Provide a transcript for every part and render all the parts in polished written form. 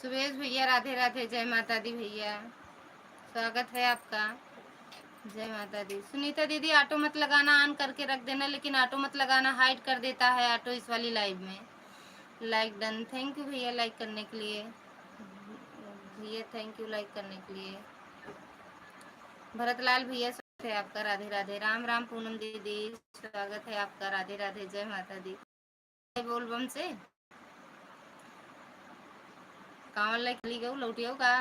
सुरेश भैया राधे राधे, जय माता दी भैया, स्वागत है आपका, जय माता दी। सुनीता दीदी ऑटो मत लगाना, ऑन करके रख देना, लेकिन ऑटो मत लगाना, हाइड कर देता है ऑटो इस वाली लाइव में। लाइक डन, थैंक यू भैया लाइक करने के लिए, भैया थैंक यू लाइक करने के लिए। भरतलाल भैया स्वागत है आपका, राधे राधे। राम राम पूनम दीदी, स्वागत है आपका, राधे राधे, जय माता दी। बोल बम से कांवल लाइक ली गऊ लौटियो का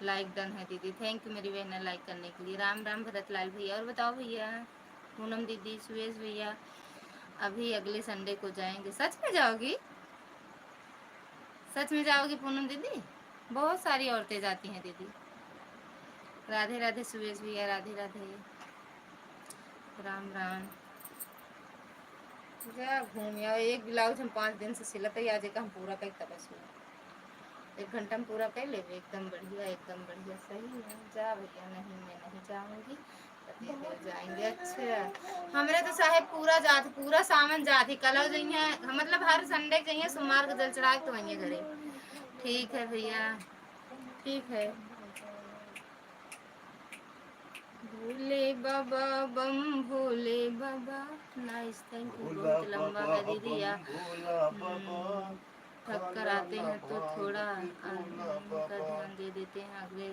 लाइक डन है दीदी, थैंक यू मेरी बहन लाइक करने के लिए। राम राम भरतलाल भैया। और बताओ भैया, पूनम दीदी, सुरेश भैया, अभी अगले संडे को जाएंगे। सच में जाओगी? सच में जाओगी पूनम दीदी? बहुत सारी औरतें जाती हैं दीदी। राधे राधे सुरेश भैया, राधे राधे, राम राम। जा घूम आओ, एक ब्लाउज हम 5 दिन से सिलत है, आज एक हम पूरा कई तबस हुआ, 1 घंटा में पूरा कर ले, एकदम बढ़िया, एकदम बढ़िया, सही है। जा भैया, नहीं मैं नहीं जाऊंगी, जाएंगे। अच्छा हमरे तो साहेब पूरा जात, पूरा सावन जात ही, कल जाइए, मतलब हर संडे जाइए, सोमवार को जल चढ़ा तो वहीं घरे। ठीक है भैया, ठीक है। भोले बाबा बम भोले बाबा, नाइस, थैंक यू। बहुत लंबा है दीदी या थक कर आते हैं तो थोड़ा का ध्यान दे देते हैं, अगले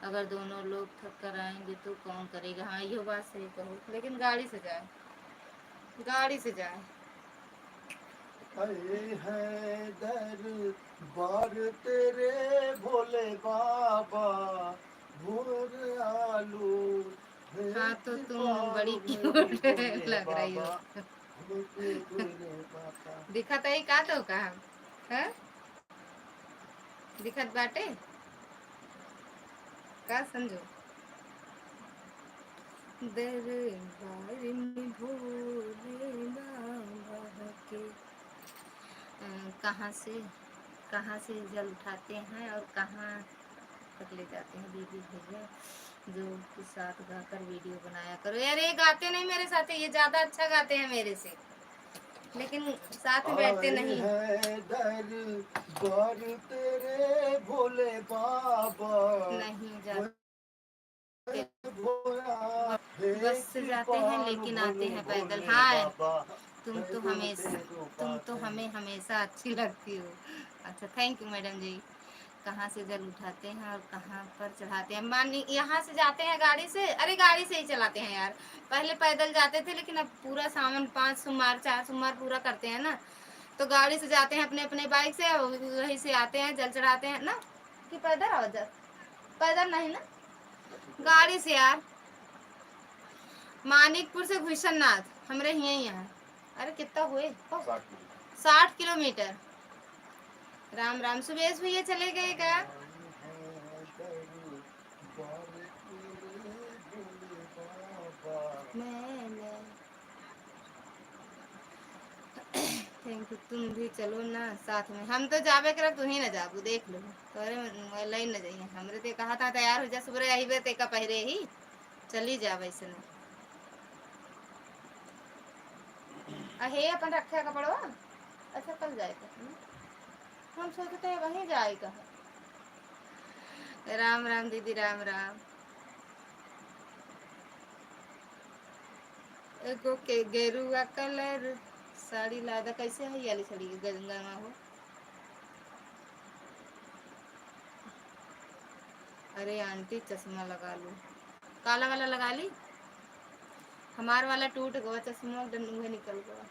अगर दोनों लोग थक कर आएंगे तो कौन करेगा। हाँ ये बात सही कहो, लेकिन गाड़ी से जाए, गाड़ी से जाए। है दरबार तेरे भोले बाबा, भोर आलू। हाँ तो तुम बड़ी क्यूट लग रही हो। दिखत है का तो कहा है? दिखत बाटे का समझो। दरबार में भोले बाबा के कहाँ से जल उठाते हैं और कहाँ तक ले जाते हैं दीदी भैया, जो के साथ गाकर वीडियो बनाया करो। यार ये गाते नहीं मेरे साथ, ये ज्यादा अच्छा गाते हैं मेरे से, लेकिन साथ में बैठते नहीं। दरबार तेरे भोले बाबा, नहीं जाते, बस से जाते हैं लेकिन आते हैं पैदल। हाँ तुम तो हमें हमेशा अच्छी लगती हो। अच्छा थैंक यू मैडम जी। कहाँ से जल उठाते हैं और कहाँ पर चढ़ाते हैं? मान यहाँ से जाते हैं गाड़ी से, अरे गाड़ी से ही चलाते हैं यार, पहले पैदल जाते थे, लेकिन अब पूरा सावन 5 सोमवार 4 सोमवार पूरा करते हैं ना, तो गाड़ी से जाते हैं अपने अपने बाइक से, वहीं से आते हैं, जल चढ़ाते हैं ना। कि पैदल आओ, जल पैदल नहीं ना, गाड़ी से यार। मानिकपुर से घुसननाथ हमरे यहीं है। अरे कितना हुए? 60 किलोमीटर। राम राम। सुबेश भैया चले गए क्या? Thank you. तुम भी चलो ना साथ में, हम तो जाबे करब, तू ही ना जाबू, देख लो तोरे लाइन न जाइए। हमरे ते कहा था तैयार हो जा, सुबह आई बे ते का पहरे ही चली जा वैसे। अहे अपन रखे कपड़वा। अच्छा कल जाएगा, हम सोचते हैं वहीं जाएगा। राम राम दीदी, राम राम। एगो के गेरुआ कलर साड़ी लादा, कैसे है वाली साड़ी गंगा में हो? अरे आंटी चश्मा लगा लो, काला वाला लगा ली, हमार वाला टूट गया चश्मा, डंडूहे निकल गया।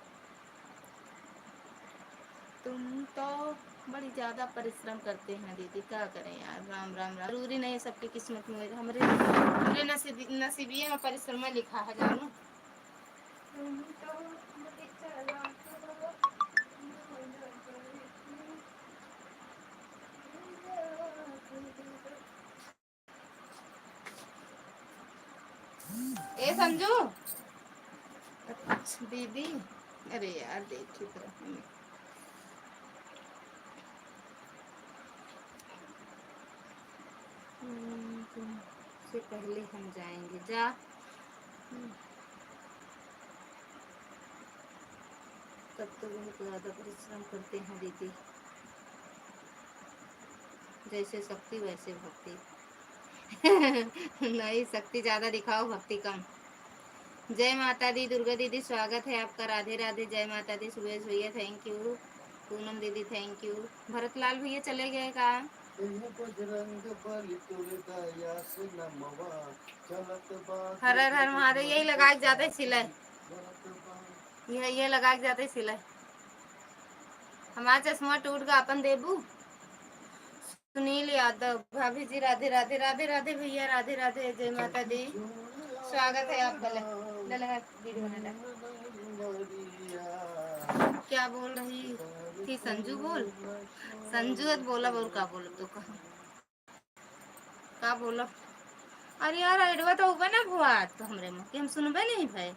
तुम तो बड़ी ज्यादा परिश्रम करते हैं दीदी, क्या करें यार। राम राम राम, जरूरी नहीं है सबकी किस्मत में, हमरे हमरे नसीबिये में परिश्रम लिखा है जानू। तुम तो बड़ी चालाक हो। ए समझू दीदी, अरे यार देखी तो तुमसे पहले हम जाएंगे, जा। तब तो बहुत ज़्यादा परिश्रम करते हैं दीदी, जैसे शक्ति वैसे भक्ति। नहीं, शक्ति ज़्यादा दिखाओ, भक्ति कम। जय माता दी। दुर्गा दीदी स्वागत है आपका, राधे राधे। जय माता दी। सुबह भैया थैंक यू। पूनम दीदी थैंक यू। भरतलाल भैया चले गए का? हर हर हर महादेव। यही लगा के जाते सिलाई, ये लगा के जाते सिलाई। हमारा चश्मा टूट गया, अपन देबू। सुनील यादव, भाभी जी राधे राधे। राधे राधे भैया, राधे राधे। जय माता दी। स्वागत है आपका। वीडियो बना। क्या बोल रही थी संजू? बोल संजू बोला, बोल का बोल तो का बोला। अरे यार एडवा तो होगा ना भुआ, तो हमरे मुँह के हम सुनबे नहीं भाई।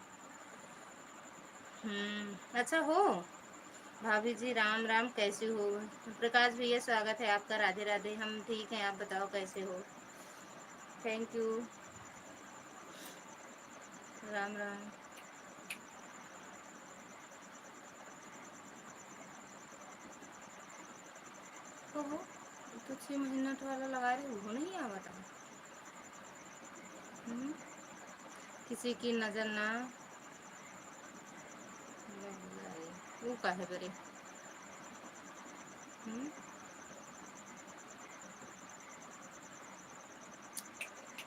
अच्छा हो। भाभी जी राम राम, कैसे हो? प्रकाश भैया स्वागत है आपका, राधे राधे। हम ठीक हैं, आप बताओ कैसे हो? Thank you. राम राम। तो 6 महीना वाला लगा रही हो, नहीं आ बता। किसी की नजर ना लग जाए, वो का है बरे।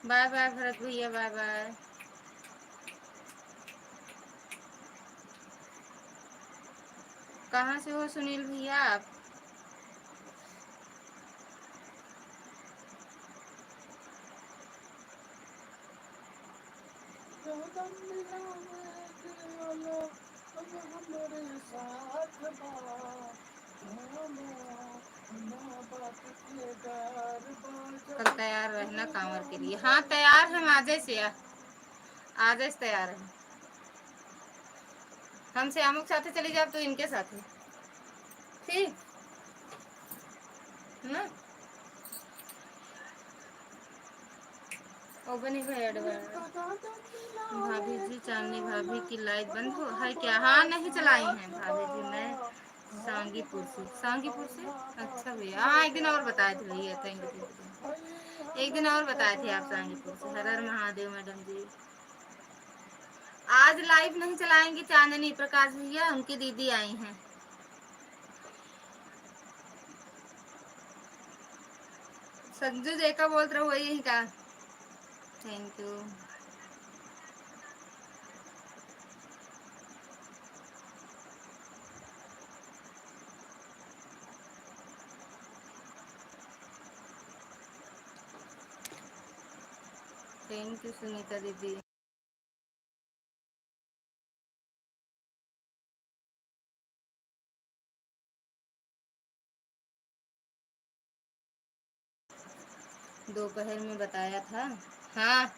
बाय बाय भरत भैया, बाय बाय। कहाँ से हो सुनील भैया आप? कल तैयार रहना कांवर के लिए। हाँ तैयार हम आज से, आज से तैयार है। हमसे अमुक साथे चली जाओ तो इनके साथ ठीक ना। ओपन भाभी जी, चांदनी भाभी की लाइट बंद हो है क्या? हाँ नहीं चलाई हैं भाभी जी, मैं सांगीपुर से। अच्छा भैया, हाँ एक दिन और बताए थे भैया, थैंक यू। एक दिन और बताए थे आप सांगीपुर से। हर हर महादेव मैडम जी। आज लाइव नहीं चलाएंगी चांदनी, प्रकाश भैया उनकी दीदी आई हैं। संजू देखा बोल रहा वही यही का। Thank you. Thank you Sunita दीदी। दोपहर में बताया था। हाँ।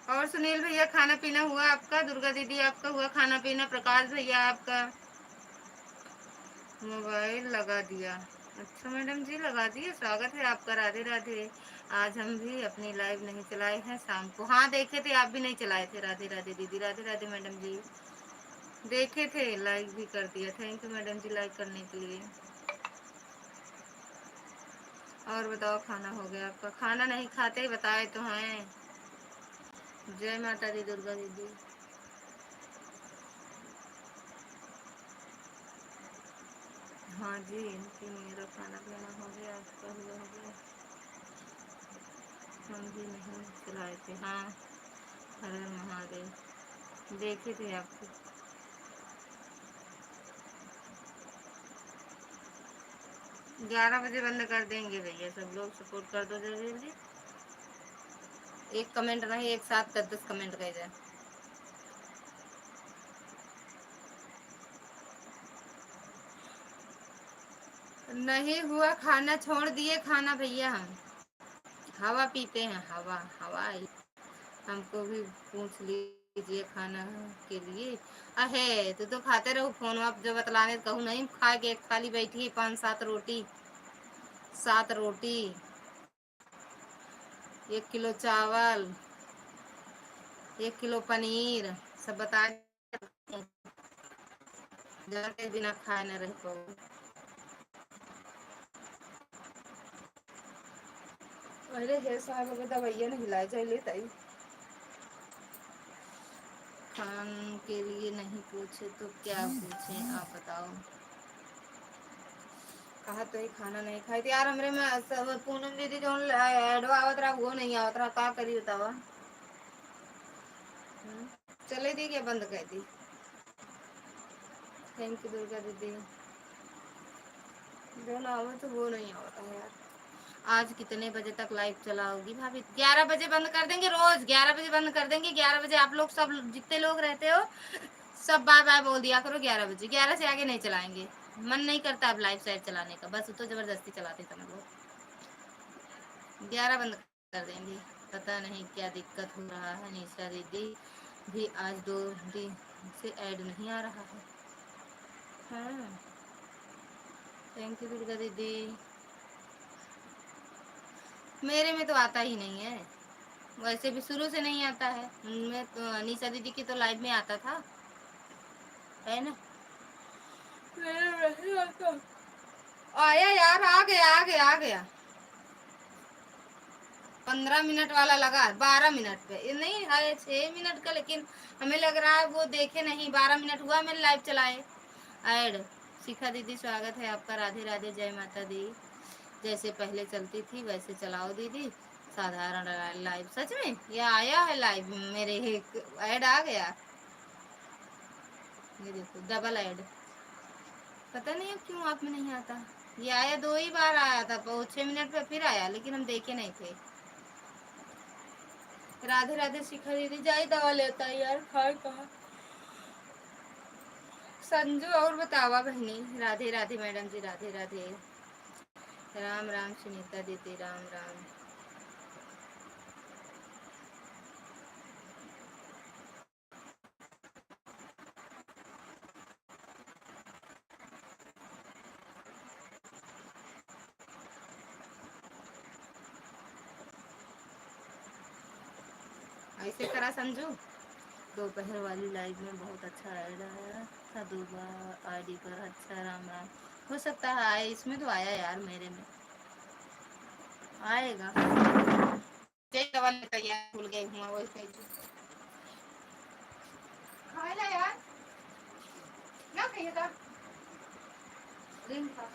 और सुनील भैया खाना पीना हुआ आपका? दुर्गा दीदी आपका हुआ खाना पीना? प्रकाश भैया आपका? मोबाइल लगा दिया। अच्छा मैडम जी लगा दिए, स्वागत है आपका, राधे राधे। आज हम भी अपनी लाइव नहीं चलाए हैं शाम को। हाँ देखे थे, आप भी नहीं चलाए थे। राधे राधे दीदी, राधे राधे मैडम जी। देखे थे, लाइक भी कर दिया। थैंक यू मैडम जी लाइक करने के लिए। और बताओ खाना हो गया आपका? खाना नहीं खाते बताए तो हैं। जय माता दी दुर्गा दीदी। हाँ जी, इनकी मेरा खाना पीना हो गया, आपका हुआ हो गया। हम भी नहीं चलाए थे। हाँ हर हर महादेव, देखे थे आपको। 11 बजे बंद कर देंगे भैया, सब लोग सपोर्ट कर दो जल्दी जल्दी। एक कमेंट नहीं, एक साथ 10 कमेंट कर जाए। नहीं हुआ, खाना छोड़ दिए खाना भैया। हम हवा पीते हैं, हवा हवा। हमको भी पूछ लीजिए खाना के लिए। अहे तो खाते रहो फोन, आप जो बतलाने कहूँ नहीं खा के खाली बैठी है 5-7 रोटी। 7 रोटी, 1 किलो चावल, 1 किलो पनीर, सब बता के बिना खाए न रह पाओ। अरे हे साहब अगर दवाइया नहीं ला जाए लेता ही खान के लिए नहीं पूछे तो क्या पूछे आप बताओ। कहा तो ही खाना नहीं खाई थी यार। हमरे में सब पूनम दीदी जो एडवा आवत रहा वो नहीं आवत रहा, का करी बतावा। चले दी क्या बंद कर दी। थैंक यू दुर्गा दीदी। जो ना आवे तो वो नहीं आवता है यार। आज कितने बजे तक लाइव चलाओगी भाभी? 11 बजे बंद कर देंगे, रोज 11 बजे बंद कर देंगे। 11 बजे आप लोग सब जितने लोग रहते हो सब बाय बाय बोल दिया करो 11 बजे। 11 से आगे नहीं चलाएंगे, मन नहीं करता अब लाइव साइड चलाने का, बस तो जबरदस्ती चलाते थे हम लोग। 11 बंद कर देंगे। पता नहीं क्या दिक्कत हो रहा है। निशा दीदी भी आज 2 दिन से ऐड नहीं आ रहा है। हाँ थैंक यू दुर्गा दीदी। मेरे में तो आता ही नहीं है, वैसे भी शुरू से नहीं आता है। मैं तो निशा दीदी की तो लाइव में आता था, है ना। मेरे में नहीं आता। आया यार, आ गया आ गया आ गया। 15 मिनट वाला लगा, 12 मिनट पे ये नहीं है, 6 मिनट का, लेकिन हमें लग रहा है वो देखे नहीं। 12 मिनट हुआ मैंने लाइव चलाए। ऐड शिखा दीदी स्वागत है आपका। राधे राधे, जय माता दी। जैसे पहले चलती थी वैसे चलाओ दीदी, साधारण लाइव। सच में ये आया है लाइव मेरे, ऐड आ गया। ये देखो डबल ऐड। पता नहीं अब क्यों आप में नहीं आता। ये आया 2 ही बार आया था, 6 मिनट पे फिर आया, लेकिन हम देखे नहीं थे। राधे राधे शिखा दीदी। जाई दवा लेता है यार, खाए कहा। संजू और बतावा बहनी। राधे राधे मैडम जी, राधे राधे। राम राम सुनीता दीदी, राम राम। ऐसे करा संजू। दोपहर वाली लाइव में बहुत अच्छा ऐड आया था 2 बार आईडी पर। अच्छा राम राम। हो सकता है आए, इसमें तो आया यार, मेरे में आएगा। दवा तैयार भूल गई हूँ वही कही खाएला यार ना कहिए था रिंग था।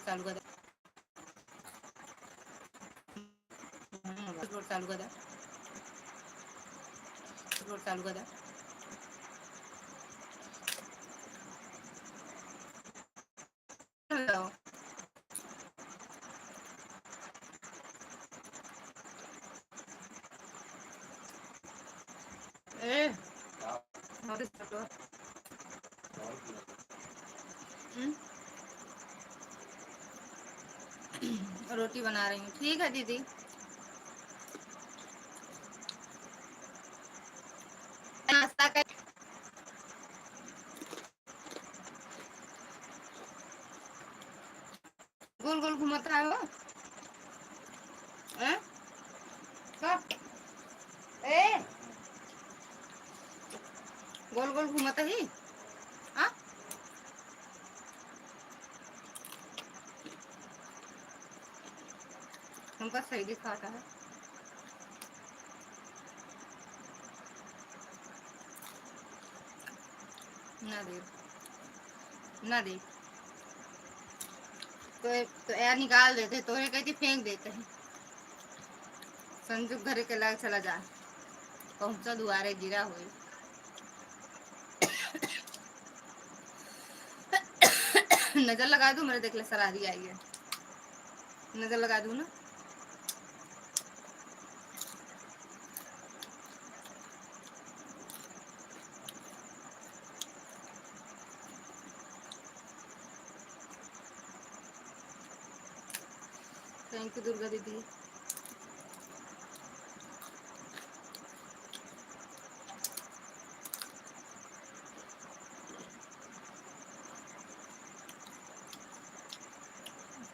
चालू कर चालू कर चालू कर। ए रोटी बना रही हूँ। ठीक है दीदी। नाश्ता कर। गोल गोल घुमाता है वो। ए गोल गोल घुमाता ही। हाँ हमका सही दिखाता है। ना देख, ना देख, तो यार निकाल देते, तो कहती फेंक देते हैं। संजू घर के लाग चला जा, पहुंचा दुआरे गिरा हुई। नजर लगा दूं, मेरे देख ले सरारी आई है, नजर लगा दूं ना। थैंक यू दुर्गा दीदी।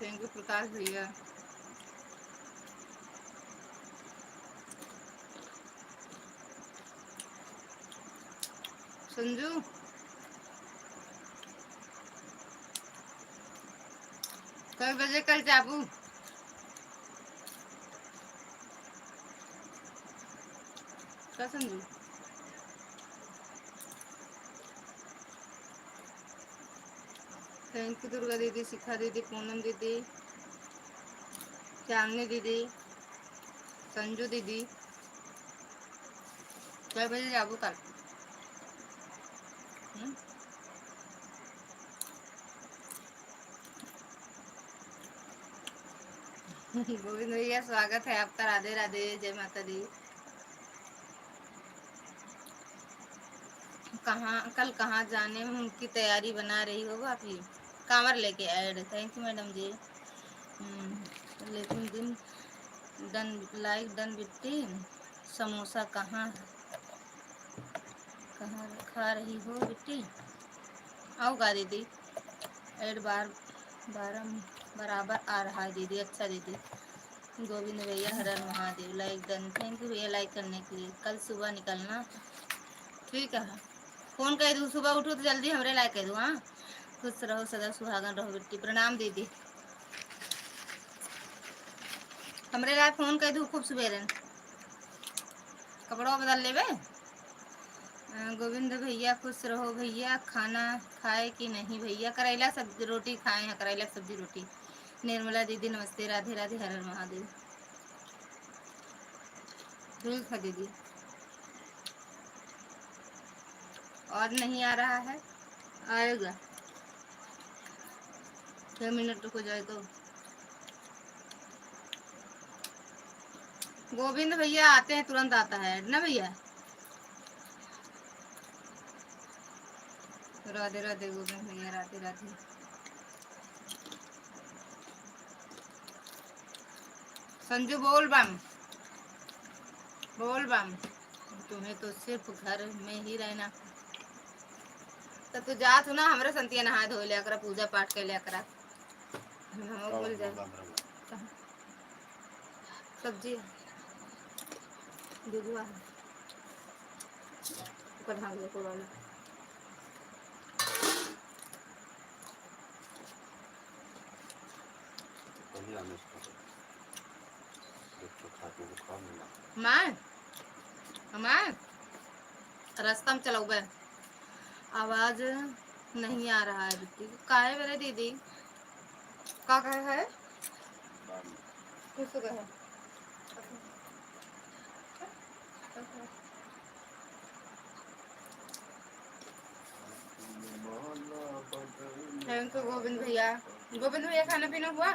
थैंक यू प्रकाश भैया। संजू कई बजे कल जाबू? क्या संजू? थैंक यू दुर्गा दीदी, शिखा दीदी, पूनम दीदी, चांदनी दीदी, संजू दीदी। कई बजे जाबू कल? गोविंद भैया स्वागत है आपका, राधे राधे, जय माता दी। कल कहाँ जाने की तैयारी बना रही हो भाभी? कांवर लेके ऐड। थैंक यू मैडम जी। लेकिन दिन डन लाइक डन बिट्टी, समोसा कहाँ कहाँ खा रही हो बिट्टी? आओ गा दीदी, ऐड बार बराबर आ रहा है दीदी। अच्छा दीदी। गोविंद भैया Har Har Mahadev, like done. Thank you भैया लाइक करने के लिए। कल सुबह निकलना, ठीक है। फोन कह दूँ सुबह उठो तो जल्दी हमरे लायक कह दूँ। हाँ, खुश रहो सदा सुहागन रहो बिट्टी। प्रणाम दीदी। हमरे लायक फोन कह दूँ खूब सवेरे, कपड़ों बदल लेवे। गोविंद भैया खुश रहो भैया। खाना खाए कि नहीं भैया? करेला सब्जी रोटी खाए हैं, करेला सब्जी रोटी। निर्मला दीदी नमस्ते, राधे राधे, हर हर महादेव। ठीक है दीदी। और नहीं आ रहा है? आएगा, 6 मिनट रुको जाए तो। गोविंद भैया आते हैं तुरंत आता है ना भैया। राधे राधे गोविंद भैया, राधे राधे। संजू बोल बम, बोल बम। तुम्हें तो सिर्फ घर में ही रहना। तो तू जा तू ना, हमरे संतिया नहा धो लिया करा, पूजा पाठ कर लिया करा। हम बोल जाए सब्जी दूधवा ढाल दे वाला। माँ रास्ता में चलाऊ बे, आवाज नहीं आ रहा है दीदी। का है मेरे दीदी? का कहे है? कुछ कहे। थैंक यू गोविंद भैया। गोविंद भैया खाना पीना हुआ?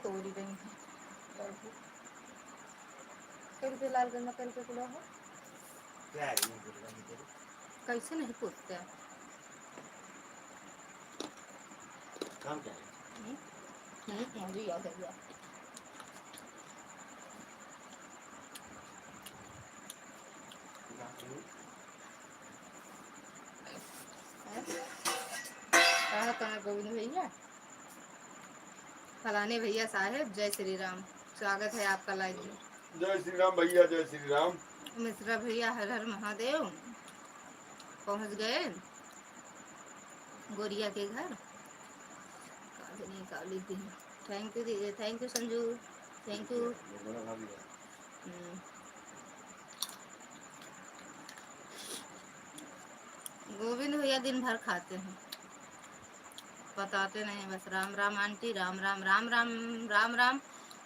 तोड़ी गई रुपये लालगंज में रुपये किलो है। कैसे नहीं पूछते हैं? मुझे याद है। कहाँ गोविंद भैया? फलाने भैया साहेब, जय श्री राम, स्वागत है आपका लाइव में। जय श्री राम भैया, जय श्री राम। मिश्रा भैया हर हर महादेव, पहुंच गए। गोरिया के घर काली काली थी। थैंक यू दीजिए, thank you Sanju, thank you. Govind भैया दिन भर खाते हैं, बताते नहीं, बस राम राम आंटी, राम राम राम राम राम राम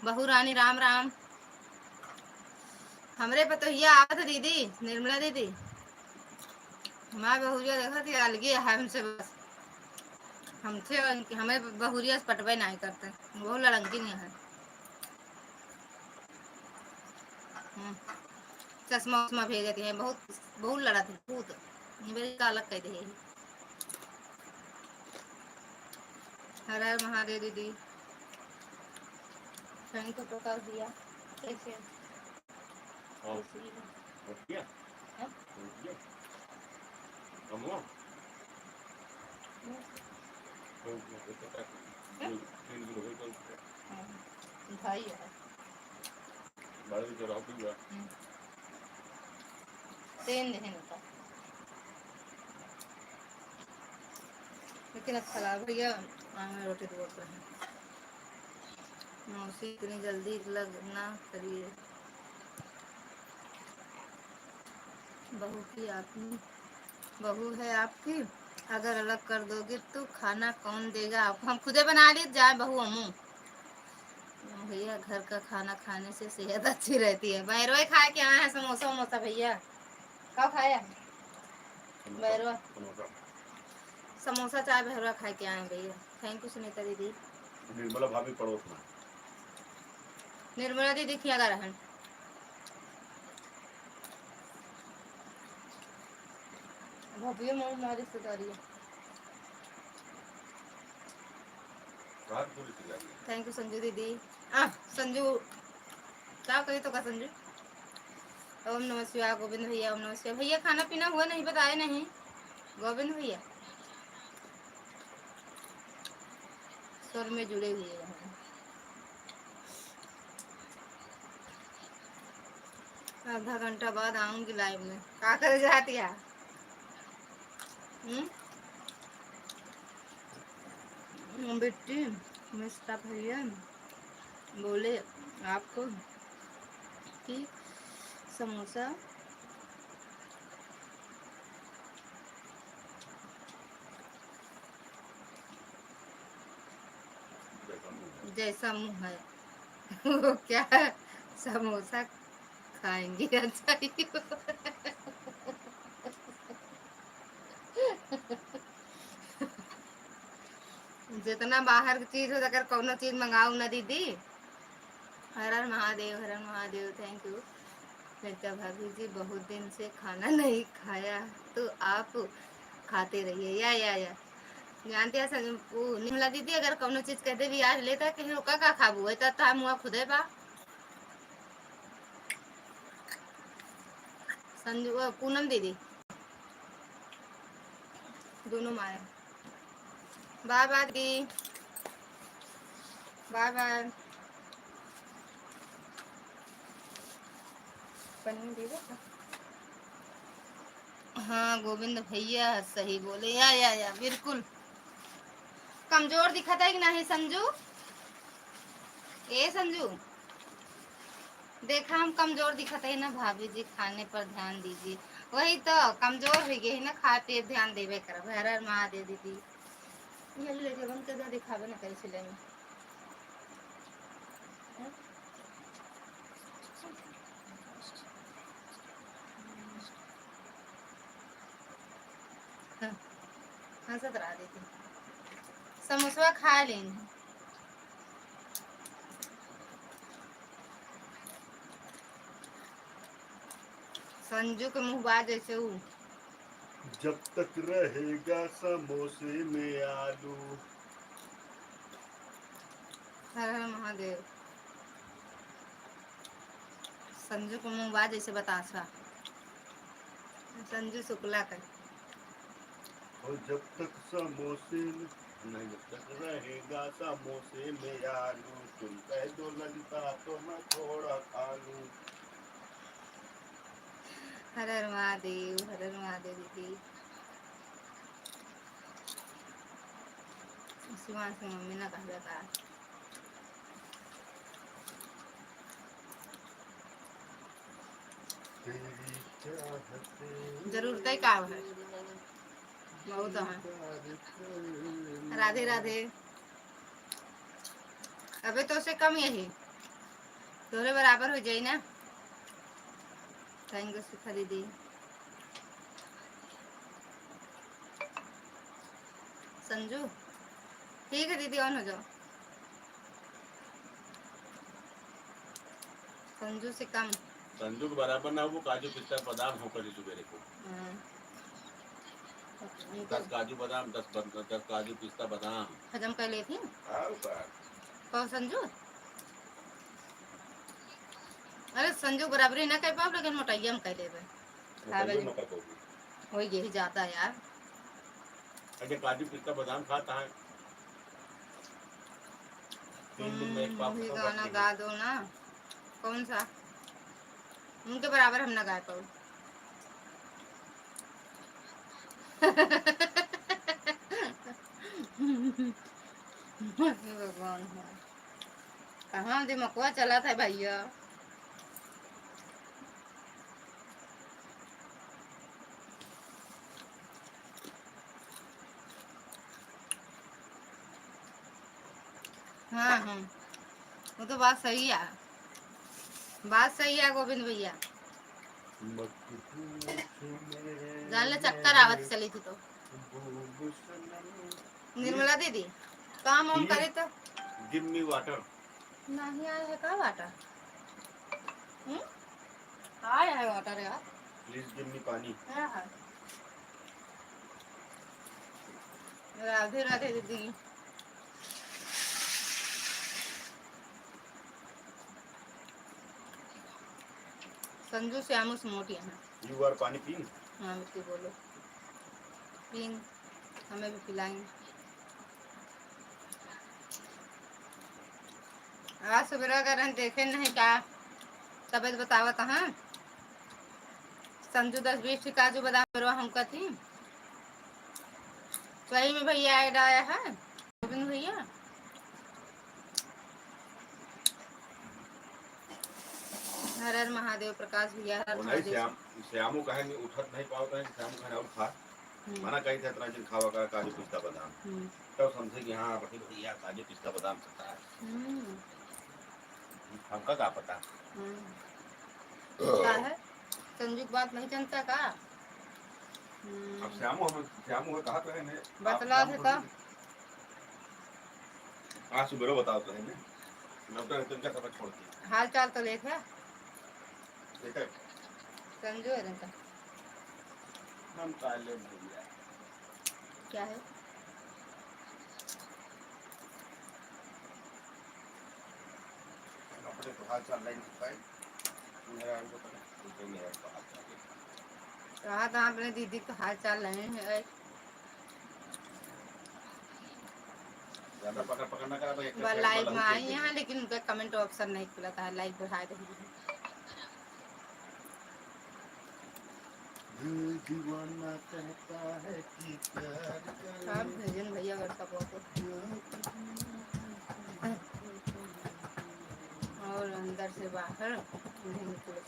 बहू रानी, राम राम। हमरे पतोहिया आवत दीदी निर्मला दीदी, हमारे बहुरिया देखा थी अलगे है हमसे, बस हमसे हमें बहुरिया से पटवे नहीं करते, बहुत लड़ंकी नहीं है। चश्मा उश्मा भेज देती है, बहुत बहुत लड़ा थी बहुत, मेरे का अलग कह दे। हर हर महादेव दीदी, थैंक यू प्रकाश दिया। कैसे भाई है तेन नहीं होता, लेकिन अच्छा लगा भैया आगे रोटी तो बोल रहे हैं। मौसी इतनी जल्दी लग ना करिए, बहू की आपकी बहू है आपकी, अगर अलग कर दोगे तो खाना कौन देगा आपको, हम खुदे बना लिए जाए बहू अम्मू। भैया घर का खाना खाने से सेहत अच्छी रहती है। बैरवा खा के आए हैं समोसा वमोसा भैया, कब खाया बैरवा समोसा चाय भैरवा खा के आए हैं भैया। थैंक यू सुनीता दीदी। निर्मला भाभी पड़ोस में, निर्मला दीदी क्या कर रहे हैं, भाभी मोह हमारी रिश्तेदारी है। थैंक यू संजू दीदी। संजू क्या कही तो का संजू। ओम नमः शिवाय गोविंद भैया, ओम नमः शिवाय भैया। खाना पीना हुआ नहीं, बताए नहीं गोविंद भैया, स्वर में जुड़े हुए हैं। आधा घंटा बाद आऊंगी लाइव में, क्या कर जाती है। बेटी मिस्टा भैया बोले आपको कि समोसा जैसा मुंह है वो क्या समोसा खाएंगे अच्छा ही जितना बाहर की चीज हो, अगर कोनो चीज मंगाऊ ना दीदी। हर हर महादेव, हर हर महादेव, थैंक यू। ललिता भाभी जी बहुत दिन से खाना नहीं खाया तो आप खाते रहिए, या जानते हैं निर्मला दीदी, अगर कोनो चीज कहते भी आज लेता कहीं रुका का खाबू है तो हम हुआ खुदे बा संजू पूनम दीदी दोनों मारे। बाय बाय दी, बाय बाय। पन्नी दे दो। हाँ गोविंद भैया सही बोले, या बिल्कुल। कमजोर दिखता है कि नहीं संजू, ए संजू देखा हम कमजोर दिखते है ना भाभी जी, खाने पर ध्यान दीजिए। वही तो कमजोर हो गए ना, खा पे ध्यान देवे कर। हर हर महादेव दीदी, ये ले बंद कर दे, दिखावे ना करे सिलाई में। हंसत रहा देती, समोसा खा लेंगे। संजू के मुंह बाज जैसे हूँ, जब तक रहेगा समोसे में आलू। हर हर महादेव। संजू को मुंह बाज जैसे बतासा, संजू शुक्ला का। और जब तक समोसे में नहीं, जब तक रहेगा समोसे में आलू, तुम कह दो ललिता तो मैं थोड़ा खा लूं। हर हर महादेव दीदी। शिवांश की मम्मी ना कह जाता है। तेरी चाहते जरूरत ही काम है बहुत है। राधे राधे। अबे तो उसे कम यही तोरे बराबर हो जाई ना। थैंक यू शिखा दीदी। संजू ठीक है दीदी ऑन हो जाओ। संजू से कम। संजू के बराबर ना वो काजू पिस्ता बादाम हो करी सुबेरे को। दस काजू बादाम 10 काजू पिस्ता बादाम हजम कर ली थी। कौन संजू? अरे संजू बराबरी ना कर पाओ लेकिन मोटाइया हम कर लेबे। हो यही जाता है यार। अरे काजू पिस्ता बादाम खाता है। 3 दिन में एक पाव वही खत्म गाना कर गा दो ना। कौन सा? उनके बराबर हम ना गा पाओ। भगवान है कहाँ दिमाग चला था भैया। हाँ हाँ वो तो बात सही है। बात सही है गोविंद भैया। जान ले चक्कर आवत चली थी तो। निर्मला दीदी काम हम करे तो गिव मी वाटर। नहीं आया है का वाटर? आया है वाटर यार। प्लीज गिव मी पानी। राधे राधे दीदी। संजू श्यामू से मोटी है। यू आर पानी पीइंग। हाँ मिट्टी बोलो पीन हमें भी पिलाएंगे। आज सवेरा कर देखे नहीं क्या तबियत बतावत हाँ। संजू 10-20 काजू बादाम हमका थी सही में भैया ऐड आया है गोविंद भैया। हर हर महादेव प्रकाश भैया हर महादेव। श्यामू कहेंगे उठत नहीं पाओ कहेंगे श्यामू कहेंगे और खा मना कही थे इतना दिन खावा का काजू पिस्ता बादाम तब समझे कि हाँ बड़ी भैया काजू पिस्ता बादाम खाता है। हमका क्या पता क्या है संजू की बात नहीं जानता का। अब श्यामू को कहा तो है ने बतला थे का आज सुबह बताओ तो है ने डॉक्टर तुमका सब छोड़ती हाल चाल तो लेखे ठीक है संजू है इनका हम काले भैया क्या है अपने तो हाल चाल नहीं पाए मेरा हमको पता नहीं है कहा था अपने दीदी का हाल चाल नहीं है। ज्यादा पकड़ना करा वह लाइव में आई यहाँ लेकिन उनका कमेंट ऑप्शन नहीं खुला था। लाइव बढ़ा रही है दीवाना कहता है कि प्यार कर भेजन भैया व्हाट्सएप और अंदर से बाहर नहीं निकले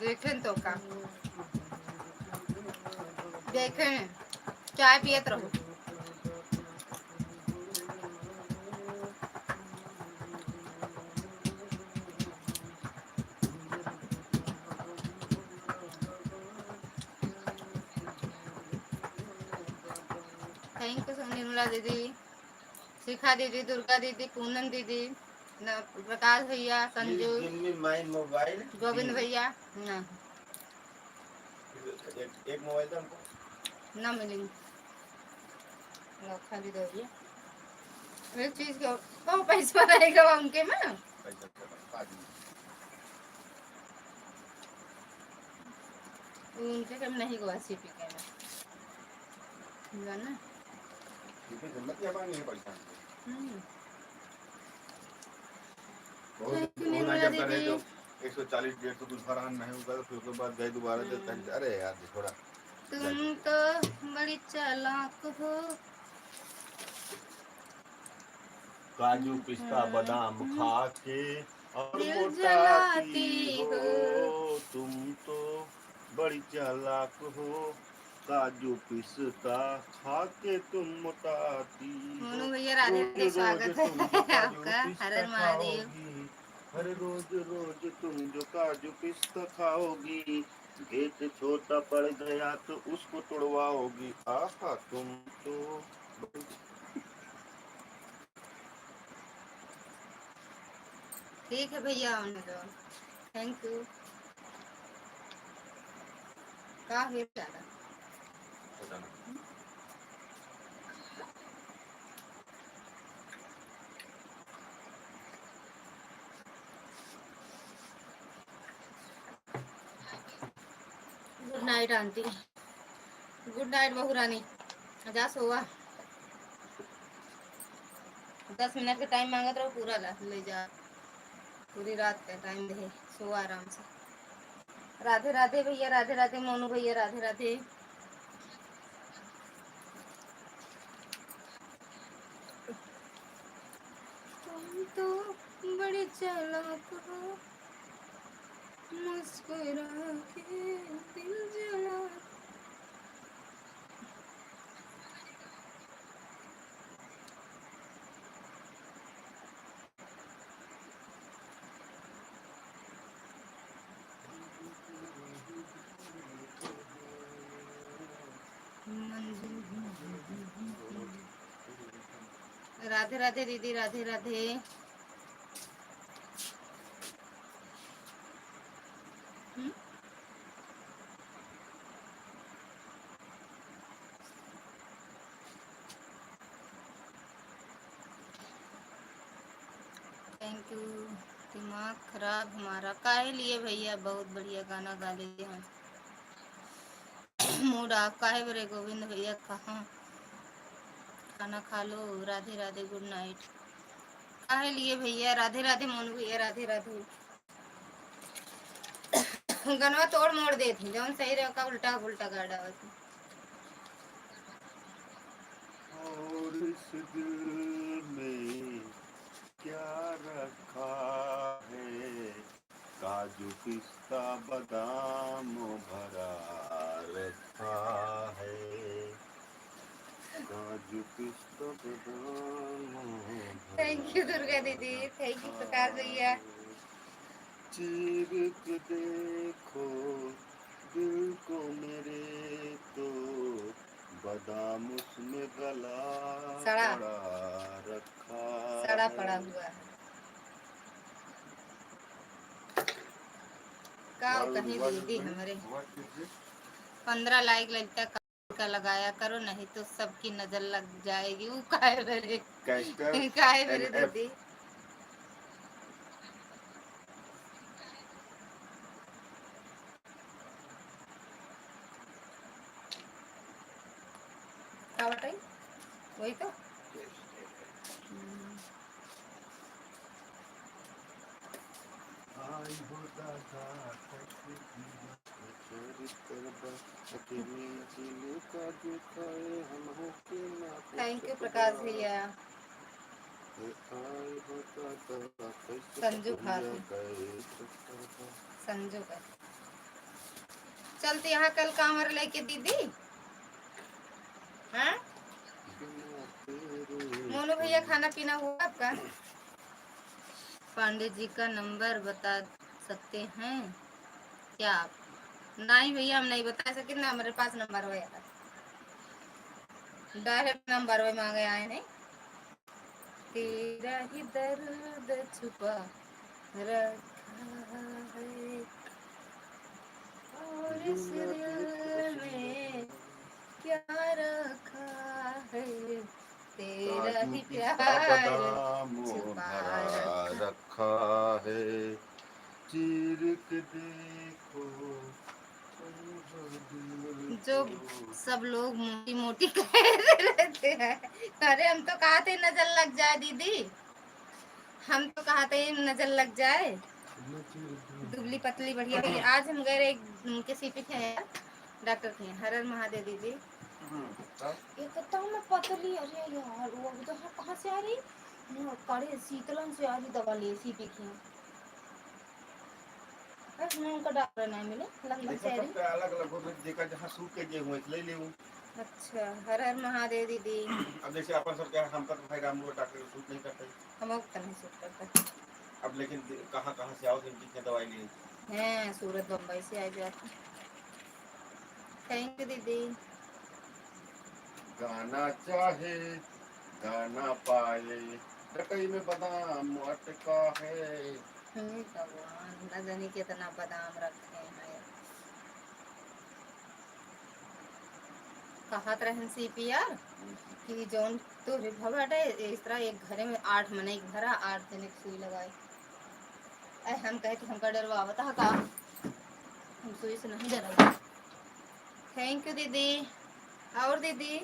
देखें तो का देखें चाय पियत रहो। थैंक यू निर्मला दीदी शिखा दीदी दुर्गा दीदी पूनम दीदी प्रकाश भैया संजू गोविंद भैया ना एक मोबाइल था हमको ना मिलेंगे खाली दो दिया एक चीज का पैसा रहेगा उनके में उनके कम नहीं हुआ सीपी के ना हिम्मत क्या पानी है पैसा निर्मला दीदी 140-150 कुछ फरान नहीं होगा तो फिर उसके बाद गए दोबारा अरे यार थोड़ा तुम तो बड़ी चालाक हो। काजू पिस्ता बादाम खा के और दिल मोटाती जलाती हो। हो। तुम तो बड़ी चालाक हो। काजू पिस्ता खा के तुम मोटाती हो। मोनू भैया राधे रोज राधे, रोज स्वागत तुम जो है काजू आपका। हर पिस्ता हर महादेव। खाओगी, हर रोज रोज तुम जो काजू पिस्ता खाओगी, गेट छोटा पड़ गया तो उसको तोड़वाओगी। आहा तुम तो ठीक है भैया, आने दो। Thank you. का फिर ज्यादा good night aunty. Good night बहू रानी। जा सोवा। 10 मिनट का टाइम मांगा तो पूरा ले जा। पूरी रात का टाइम दे, सो आराम से। राधे राधे भैया, राधे राधे मोनू भैया, राधे राधे। तुम तो बड़े चालाक हो, मुस्कुरा के दिल जला। राधे राधे दीदी, राधे राधे। Thank you. दिमाग खराब हमारा काहे लिए भैया? बहुत बढ़िया गाना गा लेते हैं। मूड आपका है बड़े गोविंद भैया। कहाँ खाना खा लो। Radhe Radhe, good night. काहे लिए भैया? राधे राधे मोनू भैया, राधे राधे। गनवा तोड़ मोड़ दे थी जौन सही रहा, उल्टा उल्टा गा डाल। और इस दिल में क्या रखा है, काजू पिस्ता बादाम भरा रखा है, काजू पिस्ता बादाम। थैंक यू दुर्गा दीदी, थैंक यू प्रकाश भैया। चीर के देखो दिल को मेरे, तो बादाम उसमें गला सड़ा पड़ा रखा सड़ा है। पड़ा हुआ है। का कहीं दीदी हमारे 15 लाइक लगता का लगाया करो, नहीं तो सबकी नजर लग जाएगी। वो काहे मेरे काहे मेरे दीदी। क्या बताई? वही तो। थैंक यू प्रकाश भैया। संजू भाभी, संजू का चलते यहाँ कल कांवर लेके दीदी। हाँ मोनू भैया, खाना पीना हुआ आपका? पांडे जी का नंबर बता सकते हैं क्या आप? नहीं भैया, हम नहीं बता सकते ना, हमारे पास नंबर हो यार। डायरेक्ट नंबर वो मांगे आए नहीं। तेरा ही दर्द छुपा रखा है और इस दिल में क्या रखा है, तेरा ही प्यार छुपा रखा है। चीर के देखो जो सब लोग मोटी मोटी कहते रहते हैं। अरे हम तो कहते नजर लग जाए दीदी, हम तो कहते नजर लग जाए। दुबली पतली बढ़िया। आज हम गए एक किसी पे थे, डॉक्टर थे। हर हर महादेव दीदी। एकदम मैं पतली, अरे यार वो तो कहाँ से आ रही, कड़े शीतलन से आ रही, दवा ले सी पी की उनका डॉक्टर नहीं मिले, लंदन से आ रही। अलग अलग हो देखा जहाँ सूट के जे हुए ले ले। अच्छा, हर हर महादेव दीदी। अब जैसे अपन सब क्या हम पर भाई राम डॉक्टर सूट नहीं करते, हम लोग नहीं सूट करता। अब लेकिन कहाँ कहाँ से आओ कितने दवाई लिए हैं, सूरत बम्बई से आ जाते। थैंक यू दीदी। गाना चाहे गाना पाए, टकई में बादाम अटका है। भगवान, न जाने कितना बादाम रखे हैं। कहत रहन CPR कि जौन तो भटे इस तरह एक घरे में 8 मने एक भरा 8 जने सुई लगाए। हम कहे कि हमका डरवा बता का, हम सुई से नहीं डरा। थैंक यू दीदी। और दीदी,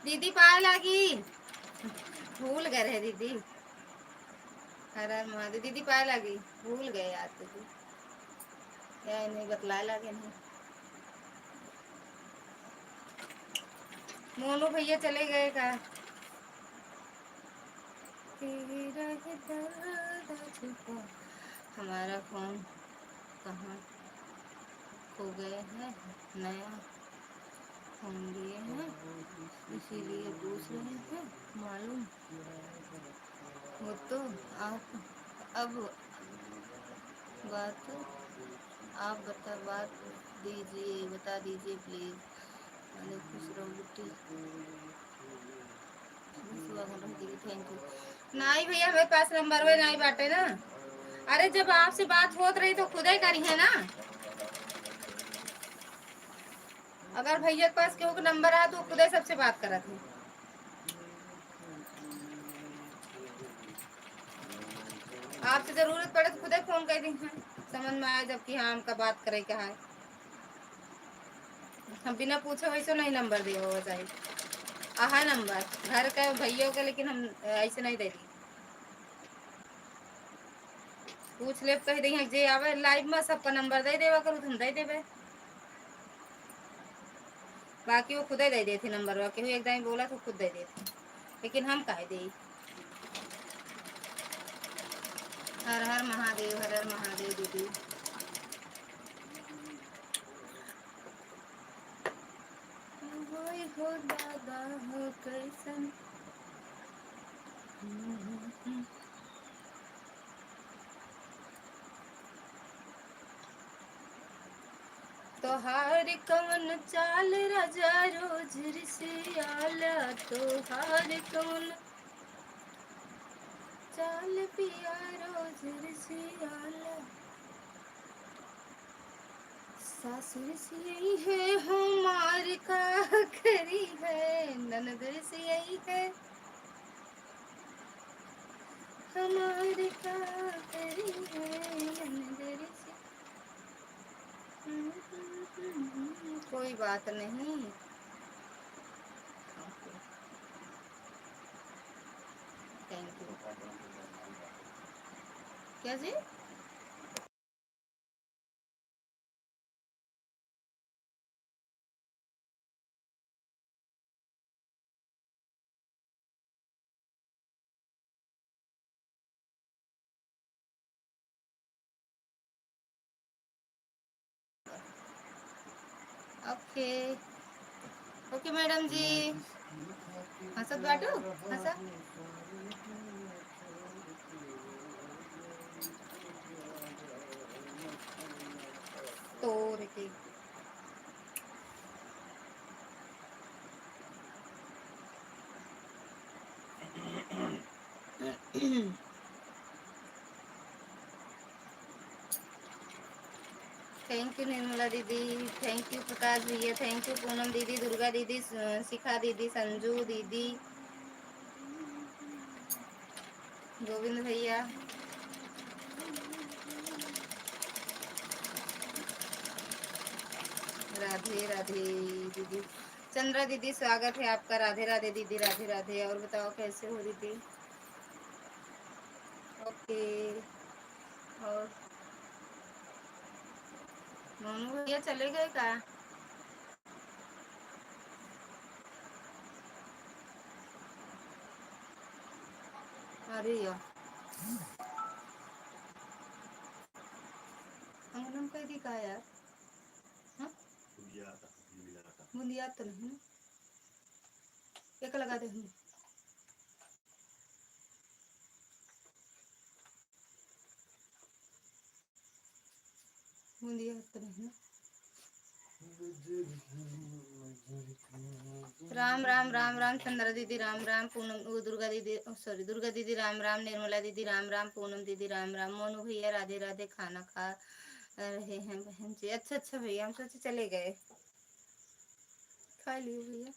दीदी पाए लागी, भूल गए रहे दीदी। हर हर महादेव दीदी पाए लागी, भूल गए यार दीदी, या नहीं बतलाए लागे नहीं। मोनू भैया चले गए का। तेरा ही दर्द छुपा, हमारा फोन कहाँ खो गए हैं, नया फोन लिए हैं इसीलिए पूछ रहे हैं, मालूम वो तो आप अब बात आप बता दीजिए प्लीज। मैंने खुश रहो बुट्टी, थैंक यू। नहीं भैया हमारे पास नंबर वे नहीं बाटे ना। अरे जब आपसे बात होत रही तो खुद ही करी है ना। अगर भैया के पास केहू का नंबर है तो खुद ही सबसे बात करत है। आपसे जरूरत पड़े तो खुद ही फोन कर दी है, समझ में आया जबकि हाँ हमका बात करे क्या है। हम बिना पूछे वैसे नहीं नंबर दे हो चाहिए। आहा नंबर घर का भैया का, लेकिन हम ऐसे नहीं दे दी। पूछ ले कह दी जे आवे लाइव में सबका नंबर दे देवा करूँ तुम दे देवे, बाकी वो खुद ही दे देती नंबर। केहू एकदम बोला तो खुद दे देती, लेकिन हम कह दे। हर हर महादेव, हर हर महादेव दीदी। हो दादा हो कैसन, तोहार कवन चाल राजा रोज रिसियाला, तोहार कवन चाल पिया रोज रिसियाला, सासुर से यही है हमार का करी है, ननद से यही है हमार का करी है, ननद से। कोई बात नहीं। Thank you. क्या जी? ओके ओके मैडम जी। हंसत बाटू हंसा। तोड़ के थैंक यू निर्मला दीदी, थैंक यू प्रकाश भैया, थैंक यू पूनम दीदी, दुर्गा दीदी, शिखा दीदी, संजू दीदी, गोविंद भैया, राधे राधे दीदी, चंद्रा दीदी स्वागत है आपका। राधे राधे दीदी, राधे राधे। और बताओ कैसे हो दीदी? ओके। और मोनू भैया चले गए का? अरे यार अंगनम कह दी का यार। हाँ बूंदिया तो नहीं ना, एक लगा दे हमें। बूंदिया तो नहीं ना। राम राम राम राम चंद्रा दीदी राम राम, पूनम वो दुर्गा दीदी सॉरी दुर्गा दीदी राम राम, निर्मला दीदी राम राम, पूनम दीदी राम राम, मोनू भैया राधे राधे, खाना खा रहे हैं बहन जी। अच्छा अच्छा भैया, हम सोचे चले गए, खा लिए भैया।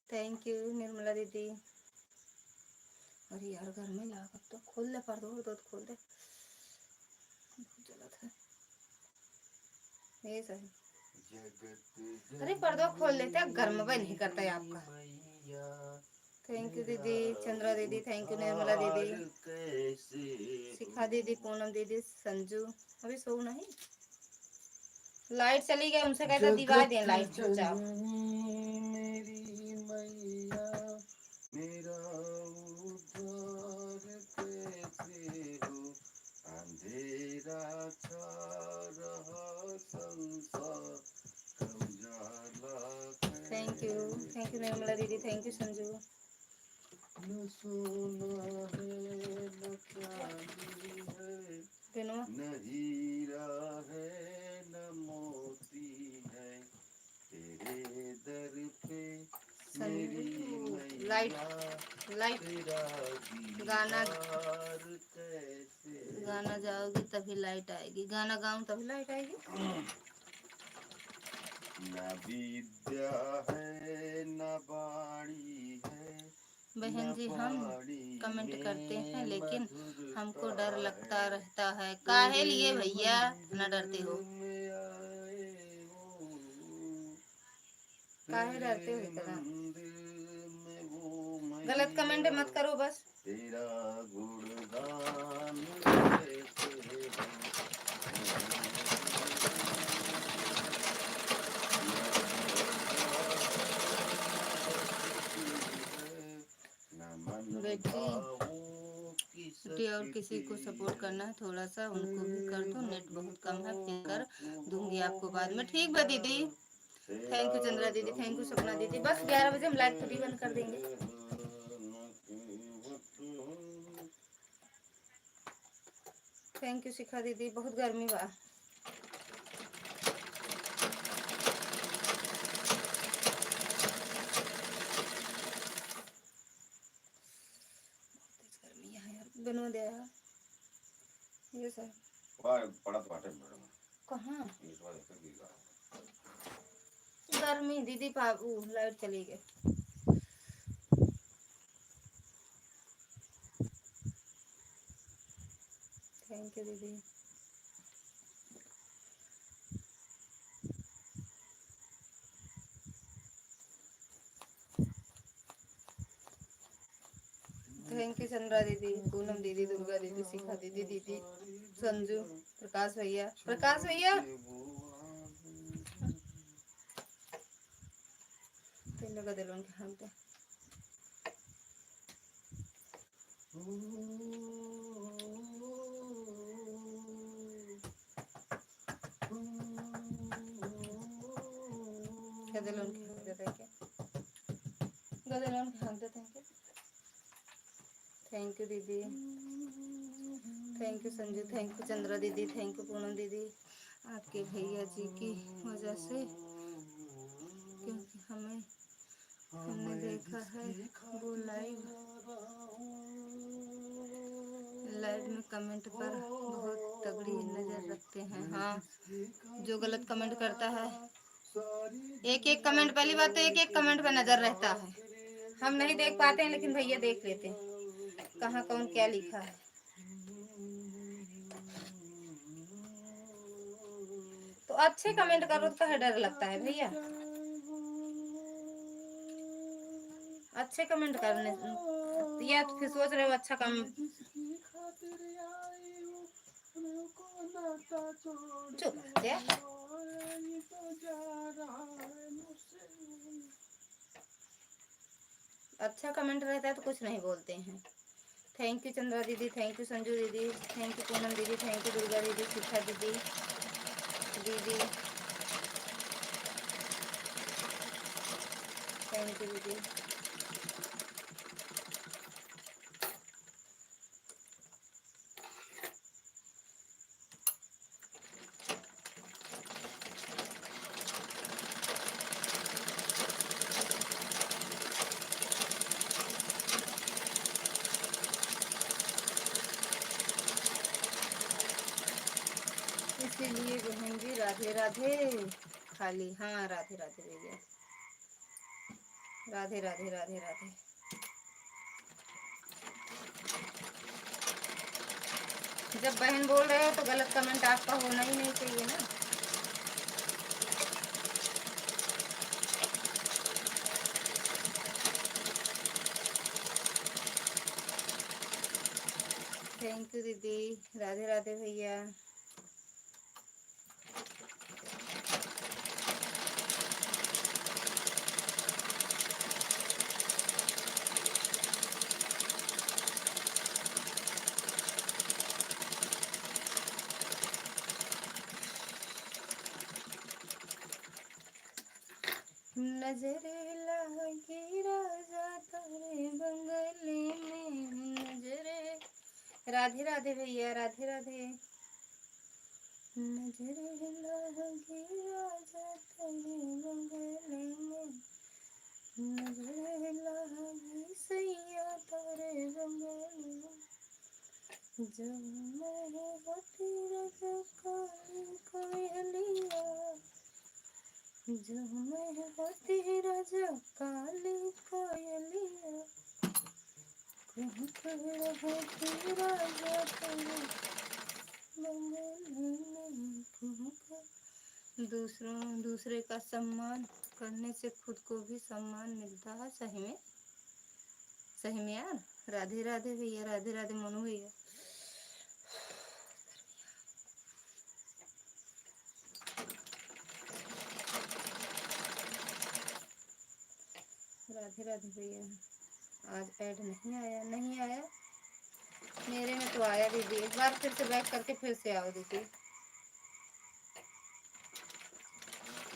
थैंक यू निर्मला दीदी। अरे यार घर में लाकर तो खोल दे, पर्दो तो खोल दे, बहुत जरूरत है ये सही। अरे पर्दो खोल देते, गर्म भी नहीं करता है आपका। थैंक यू दीदी चंद्रा दीदी, थैंक यू निर्मला दीदी, शिखा दीदी, पूनम दीदी, संजू। अभी सो नहीं, लाइट चली गई, उनसे कहता दिवा दे लाइट चुपचाप। मेरी मैया मेरा उद्धार कैसे हो, अंधेरा छा रहा संसार उजाला। थैंक यू निर्मला दीदी, थैंक यू संजू। न सोना है न चांदी है, न हीरा है न मोती है, तेरे दर पे मेरी मैया तेरा गाना कैसे। गाना जाओगी तभी लाइट आएगी, गाना गाऊं तभी लाइट आएगी। न विद्या है न बाणी है। बहन जी हम कमेंट करते हैं लेकिन हमको डर लगता रहता है। काहे लिए भैया न डरते हो, काहे डरते हो इतना। गलत कमेंट मत करो बस। तेरा गुणगान बेटी और किसी को सपोर्ट करना है थोड़ा सा उनको भी कर दो, नेट बहुत कम है, फिर कर दूंगी आपको बाद में। ठीक बा दीदी, थैंक यू चंद्रा दीदी, थैंक यू सपना दीदी। बस 11 बजे हम लाइट खुद ही बंद कर देंगे। थैंक यू शिखा दीदी, बहुत गर्मी बा। बनवा दे ये सर कहाँ गर्मी दीदी, बाबू लाइट चली गई। थैंक यू दीदी। थैंक यू चंद्रा दीदी, पूनम दीदी, दुर्गा दीदी, शिखा दीदी, दीदी संजू, प्रकाश भैया, प्रकाश भैया तेल लगा दे लोन के हम पे। गदलोन के हम देते हैं क्या, गदलोन के हम देते हैं क्या। थैंक यू दीदी, thank you Sanju, thank you Chandra दीदी, थैंक यू पूनम दीदी। आपके भैया जी की वजह से, क्योंकि हमने देखा है वो लाइव में कमेंट पर बहुत तगड़ी नजर रखते हैं। हाँ जो गलत कमेंट करता है, एक एक कमेंट, पहली बात तो एक एक कमेंट पे नजर रहता है, हम नहीं देख पाते हैं लेकिन भैया देख लेते हैं कहाँ कौन क्या लिखा है। तो अच्छे कमेंट करो तो कहे डर लगता है भैया, अच्छे कमेंट करने या तो फिर सोच रहे हो अच्छा कम। चुप क्या अच्छा कमेंट रहता है तो कुछ नहीं बोलते हैं। थैंक यू चंद्रा दीदी, थैंक यू संजू दीदी, थैंक यू पूनम दीदी, थैंक यू दुर्गा दीदी, शिखा दीदी, दीदी थैंक यू दीदी। इसीलिए बहन जी राधे राधे। खाली हाँ राधे राधे भैया, राधे राधे राधे राधे। जब बहन बोल रहे हो तो गलत कमेंट आपका होना ही नहीं चाहिए ना। थैंक यू दीदी, राधे राधे भैया। नजरे लगी राजा तारे बंगले में नजरे। राधे राधे भैया, राधे राधे। नजरे लगी राजा तारे बंगले में नजरे लगी सैया तारे बंगले में। जब मैं होती राजा काली कोयलिया, जब मैं होती राजा काली कोयलिया, कुहक रहती राजा तेरे बंगले में कुहक। दूसरे का सम्मान करने से खुद को भी सम्मान मिलता है। सही में यार। राधे राधे भैया, राधे राधे मनु भैया। राधे राधे भैया। आज ऐड नहीं आया मेरे में तो आया दीदी। एक बार फिर से बैक करके फिर से आओ दीदी।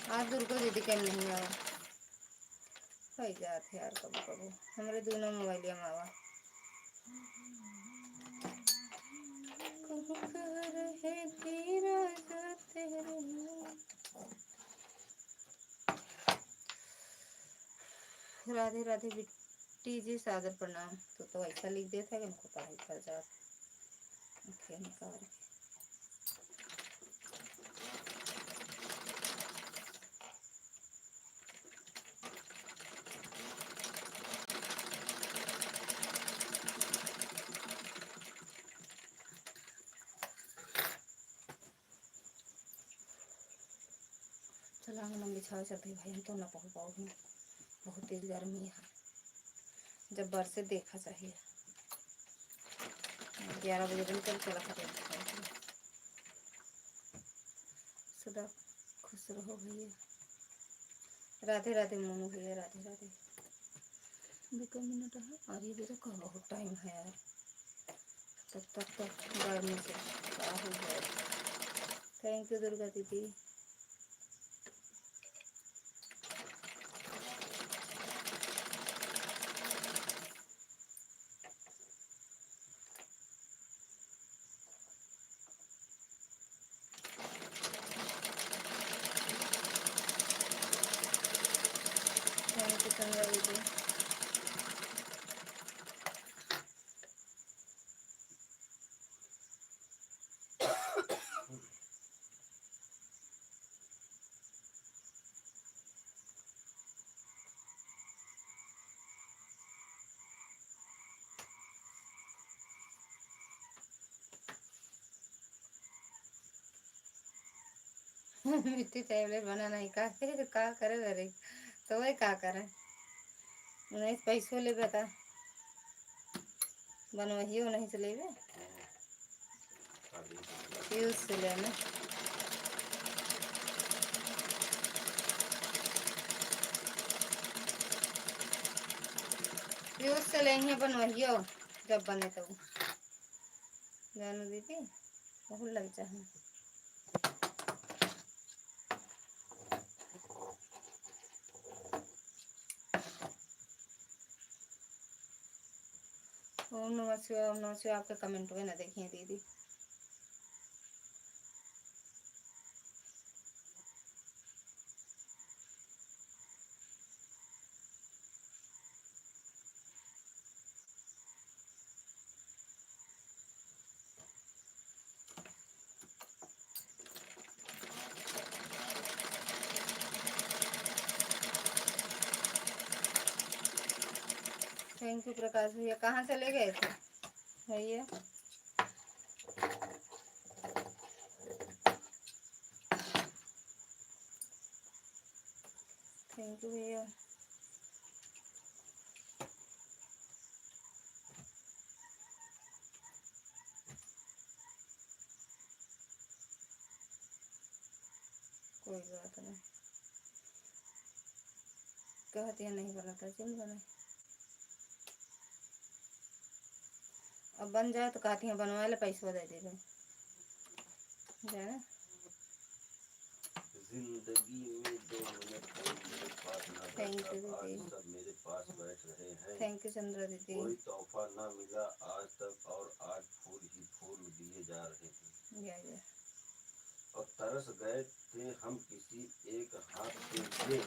आज दुर्गा दीदी के नहीं आवा हो जाते यार कबू कबू हमारे दोनों मोबाइल में आवा। राधे राधे बिट्टी जी, सादर प्रणाम। तो ऐसा लिख देता है कि हमको पढ़ाई कर जा निकाल। चला हम बिछाओ चलते भाई, हम तो ना पहुँच पाओगे। बहुत तेज गर्मी है। जब बरसे देखा चाहिए। 11 बजे दिन कल चला कर सदा खुश रहो भैया। राधे राधे मोनू भैया, राधे राधे। देखो मिनट है और ये देखो कहाँ बहुत टाइम है यार। तब तक तो गर्मी से क्या हो गया। थैंक यू दुर्गा दीदी। थैंक यू चंद्रा दीदी। मिट्टी टैबलेट बनाना ही का करे अरे तो वही का करे नहीं पैसों ले बता बनवाइयो नहीं से लेबे यूज से लेना। मुझसे लेंगे बनवाइयो जब बने तो जानू दीदी बहुत लग चाहे ओम नमः शिवाय ओम नमः शिवाय। आपके कमेंट में ना देखिए दीदी। थैंक यू प्रकाश भैया। कहाँ से ले गए थे भैया? थैंक यू भैया। कोई बात नहीं, कहती है नहीं बनाता जिन बने। अब बन जाए तो कहती हैं बनवा ले पैसा दे दे भाई जाए। जिंदगी में 2 मिनट कोई मेरे पास ना बैठा, आज सब मेरे पास बैठ रहे हैं। थैंक यू चंद्रा दीदी। कोई तोहफा ना मिला आज तक और आज फूल ही फूल दिए जा रहे हैं। और तरस गए थे हम किसी एक हाथ के लिए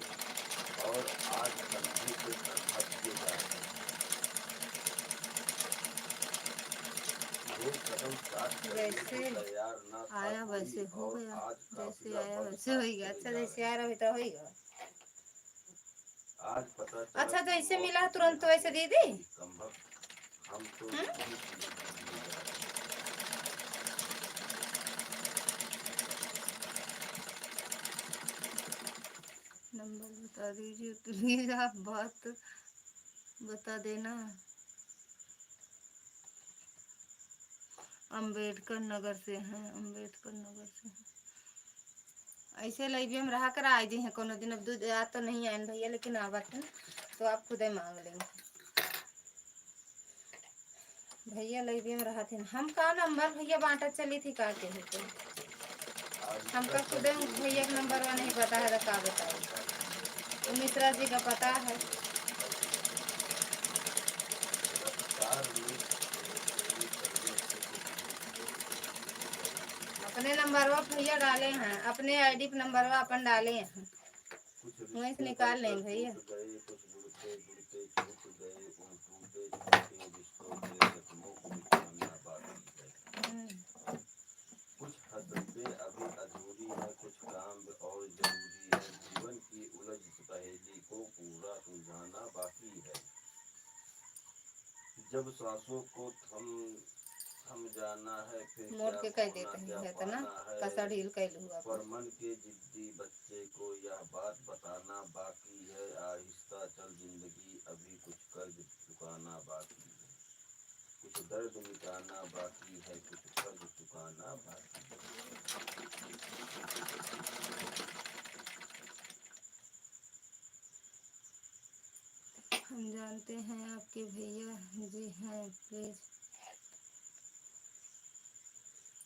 और आज कंधे पे कंधा दिए जा रहे हैं। जैसे आया वैसे हो गया, जैसे आया वैसे हो गया। अच्छा जैसे आ रहा भी तो होगा। आज पता अच्छा जैसे मिला तुरंत वैसे दीदी हम तो नंबर बता दीजिए प्लीज। आप बात बता देना। अम्बेडकर नगर से हैं, अम्बेडकर नगर से हैं। ऐसे लाइव हम रहा कर आए जी हैं कोनो दिन। अब दूध आ तो नहीं आए भैया लेकिन आवत है तो आप खुद ही मांग लेंगे भैया। लाइव में रहा थे हम का नंबर भैया बांटा चली थी का के होते हमका खुद भैया का नंबर नहीं पता है तो का बताओ। तो मिश्रा जी का पता है। अपने नंबर भैया डाले हैं, अपने आईडी पे नंबर अपन डाले हैं, वहीं से निकाल लेंगे भैया। कुछ हसरतें अभी अधूरी है, कुछ काम और जरूरी है। जीवन की उलझ पहेली को पूरा सुलझाना बाकी है। जब सांसों को थम जाना है फिर मोड़ के कह देते क्या हैं तो ना पाना है। कसा ढील कर लूँगा पर मन के जिद्दी बच्चे को यह बात बताना बाकी है। आहिस्ता चल जिंदगी अभी कुछ कर्ज चुकाना बाकी है। कुछ दर्द मिटाना बाकी है, कुछ कर्ज चुकाना बाकी है। हम जानते हैं आपके भैया जी हैं प्लीज।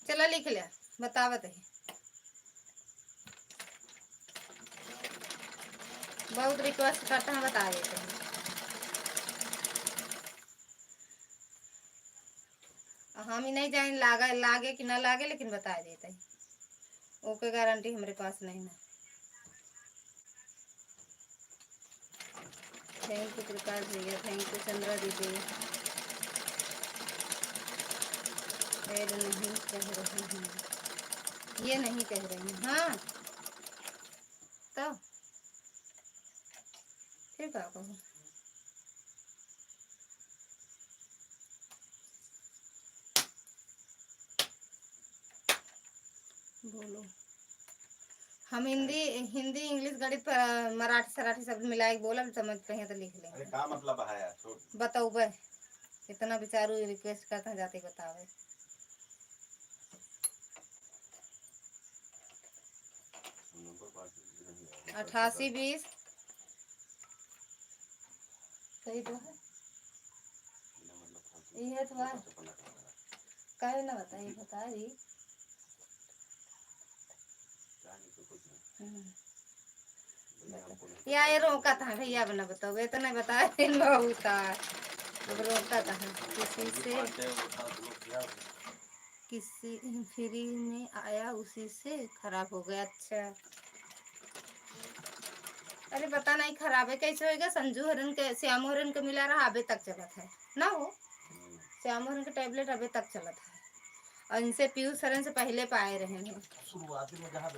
चला लिख लिया बतावत है। बहुत रिक्वेस्ट करते हैं बता देते हैं। हम ही नहीं जाने लागे कि ना लागे लेकिन बता देते हैं। ओके गारंटी हमारे पास नहीं ना। थैंक यू प्रकाश भैया। थैंक यू चंद्रा दीदी। ऐड नहीं कह रहे हैं, ये नहीं कह रहे हैं। हाँ तो फिर क्या कहूँ। बोलो। हम हिंदी इंग्लिश गणित मराठी सराठी सब मिला के बोला समझते हैं तो लिख लेंगे। अरे क्या मतलब है यार बताओ बे इतना बेचारू रिक्वेस्ट करता है जाते बतावे। 8820 सही तो है। ये तो बात कहे ना बताइए, बता दी या ये रोका था भैया बना बताओ, तो नहीं बताया बहुत अब रोका था किसी से, किसी फ्री में आया उसी से खराब हो गया। अच्छा अरे पता नहीं खराब है कैसे होएगा, संजू हरन के श्याम हरन के मिला रहा अभी तक चला था ना, वो श्याम हरन के टैबलेट अभी तक चला था, और इनसे पीयूष हरन से पहले पाए रहे हैं शुरुआती में जहाँ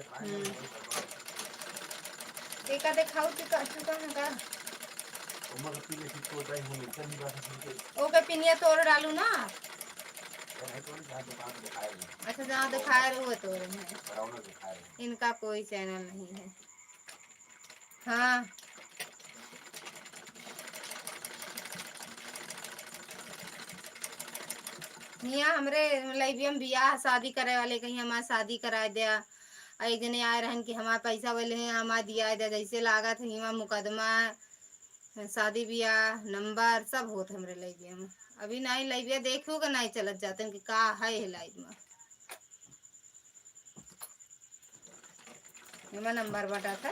देखा दिखाओ चुका चुका है का ओके पिनिया तोड़ डालू ना। अच्छा जहाँ दिखाए रहे हुए तोड़ हैं, इनका कोई चैनल नहीं है। हाँ यहाँ हमरे मतलब बियाह शादी करे वाले कहीं हमारा शादी करा दिया, एक जने आए रहन कि हमारा पैसा वाले हैं हमारा दिया दिया, जैसे लागा था हिमा मुकदमा शादी ब्याह नंबर सब होत हमरे लाइबिया में। अभी नहीं लाइबिया देखो का नहीं चलत जाते हैं कि का है लाइब में हिमा नंबर बटा था।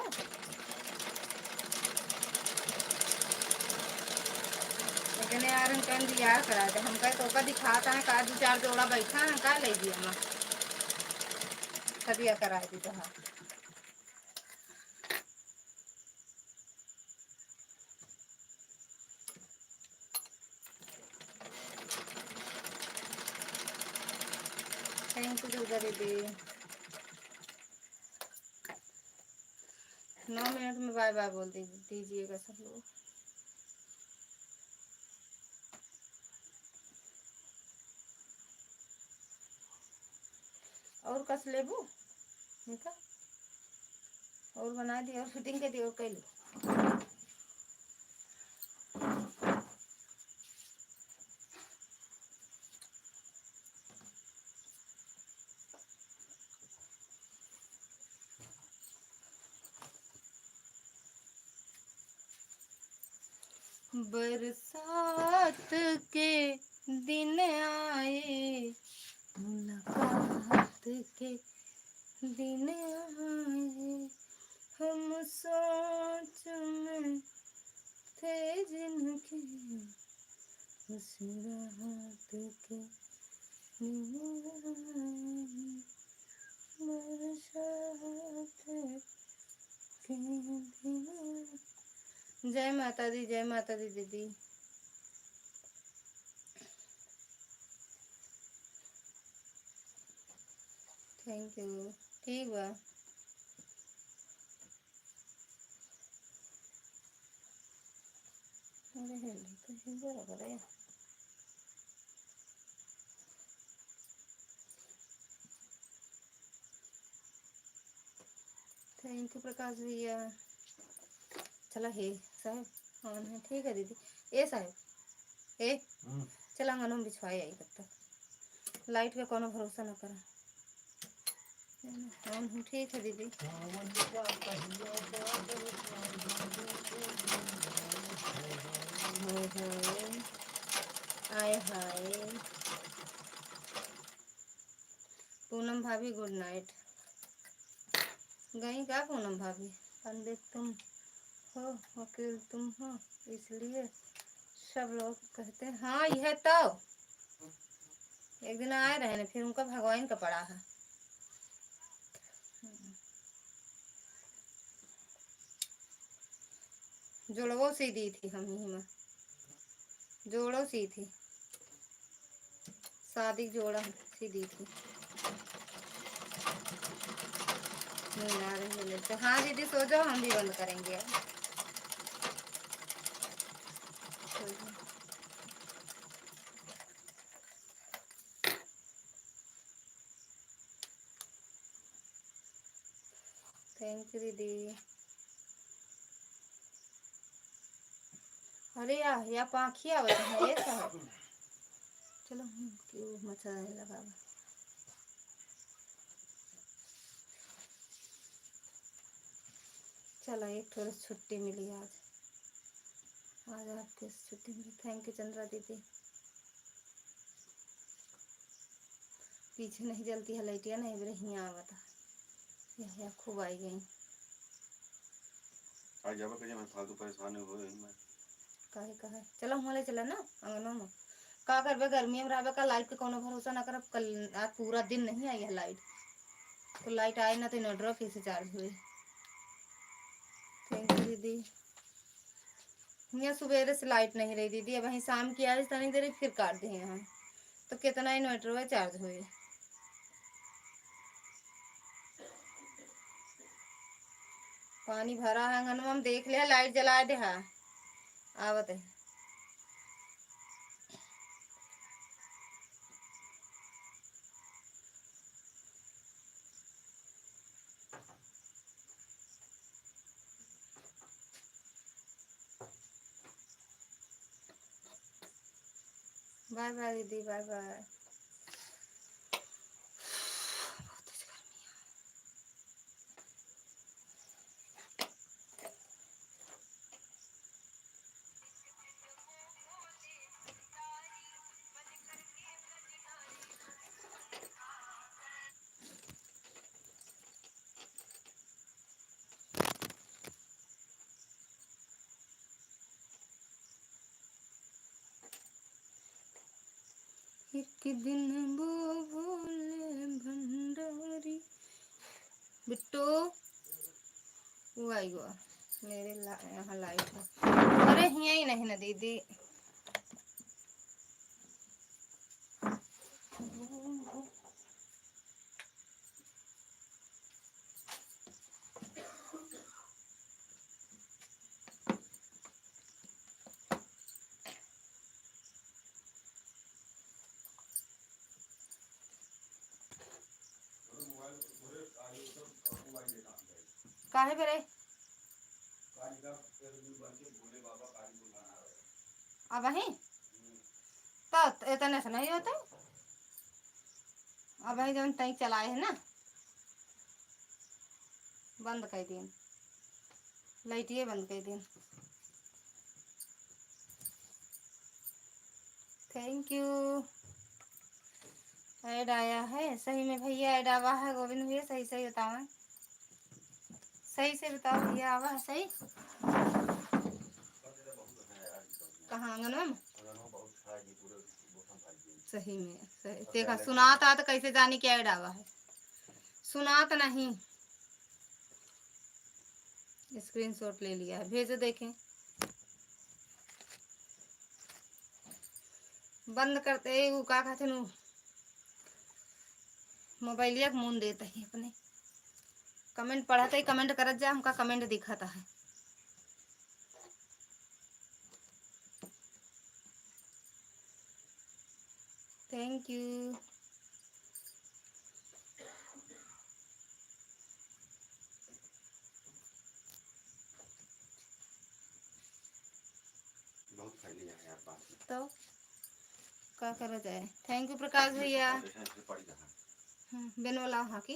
लेकिन यार हम कहीं बियाह करा दे, हम कहे तो का दिखाता है का 2-4 जोड़ा बैठा है का लाइबिया में सदिया करा दी तो। हाँ थैंक यू दुर्गा दीदी। 9 मिनट में बाय बाय बोल दीजिएगा सब लोग। और कस लेबू देखा और बना दी और फिटिंग के दी और कैली बरसात के दिन आए मुलाकात के दिन आए, हम सोच में थे जिनके उस रात के दिन आए, बरसात के दिन आए। जय माता दी दीदी। थैंक यू ठीक बा। अरे हेली तो ही बराबर है। थैंक यू प्रकाश भैया। चला हे साहब ऑन है ठीक है दीदी। ए साहब ए चला अंगनों में बिछवाई आई तब तक लाइट का कोनो भरोसा न करा। ऑन है ठीक है दीदी। आए हाय पूनम भाभी गुड नाइट। गई क्या पूनम भाभी? पंडित तुम हो वकील तुम हो इसलिए सब लोग कहते हैं। हाँ यह तो एक दिन आए रहे ना फिर उनका भगवान का पड़ा है। जोड़ो सी दी थी हम ही में जोड़ो सी थी शादी जोड़ा सी दी थी। तो हाँ दीदी सो जाओ हम भी बंद करेंगे। थैंक यू दीदी। अरे या पाखी आवत है ये साहब। चलो क्यों मच्छर नहीं लगा। चलो एक थोड़ी छुट्टी मिली आज। आज आपकी छुट्टी मिली। थैंक यू चंद्रा दीदी। पीछे नहीं जलती है लाइटिया, नहीं बरे यहाँ बता यह खूब आई गई। आज जब के मैं फालतू परेशान हो गई मैं काहे चलो हमारे चला ना अंगनों में का करबे, गर्मी में रहबे का, लाइट के कोनो भरोसा ना करब। कल आज पूरा दिन नहीं आई है लाइट, तो लाइट आए ना तो इन्वर्टर फिर से चार्ज हुए। थैंक यू दीदी। यहाँ सुबह से लाइट नहीं रही दीदी, अब वहीं शाम की आज तनी देर फिर काट दिए हम, तो कितना इन्वर्टर हुआ चार्ज हुए। पानी भरा है अंगन में, देख लिया लाइट जला दे है आवत है। बाय बाय दीदी, बाय बाय। एक दिन वो भोले भंडारी बिट्टू वो आई गो मेरे यहाँ लाइट है। अरे यहाँ ही नहीं ना दीदी, काहे बेरे अब वहीं तो इतने से नहीं होते। अब वही जब तक चलाए है ना बंद कर दिन, लाइटिए बंद कर दिन। Thank you. ऐड आया है सही में भैया, ऐड आवा है गोविंद भैया, सही सही बताओ, सही से बताओ भैया आवा है सही। कहाँ आंगन में सही में सही देखा सुनाता तो कैसे जानी क्या ऐड आवा है, सुनात नहीं। स्क्रीनशॉट ले लिया है, भेजो देखें। बंद करते वो का कहते नु मोबाइलिया मुन देता ही अपने, कमेंट पढ़ाते ही कमेंट करत जा, हमका कमेंट दिखाता है। Thank you. बहुत फैली है यार बात तो क्या करा जाए। थैंक यू प्रकाश भैया। बेन वाला हाँ की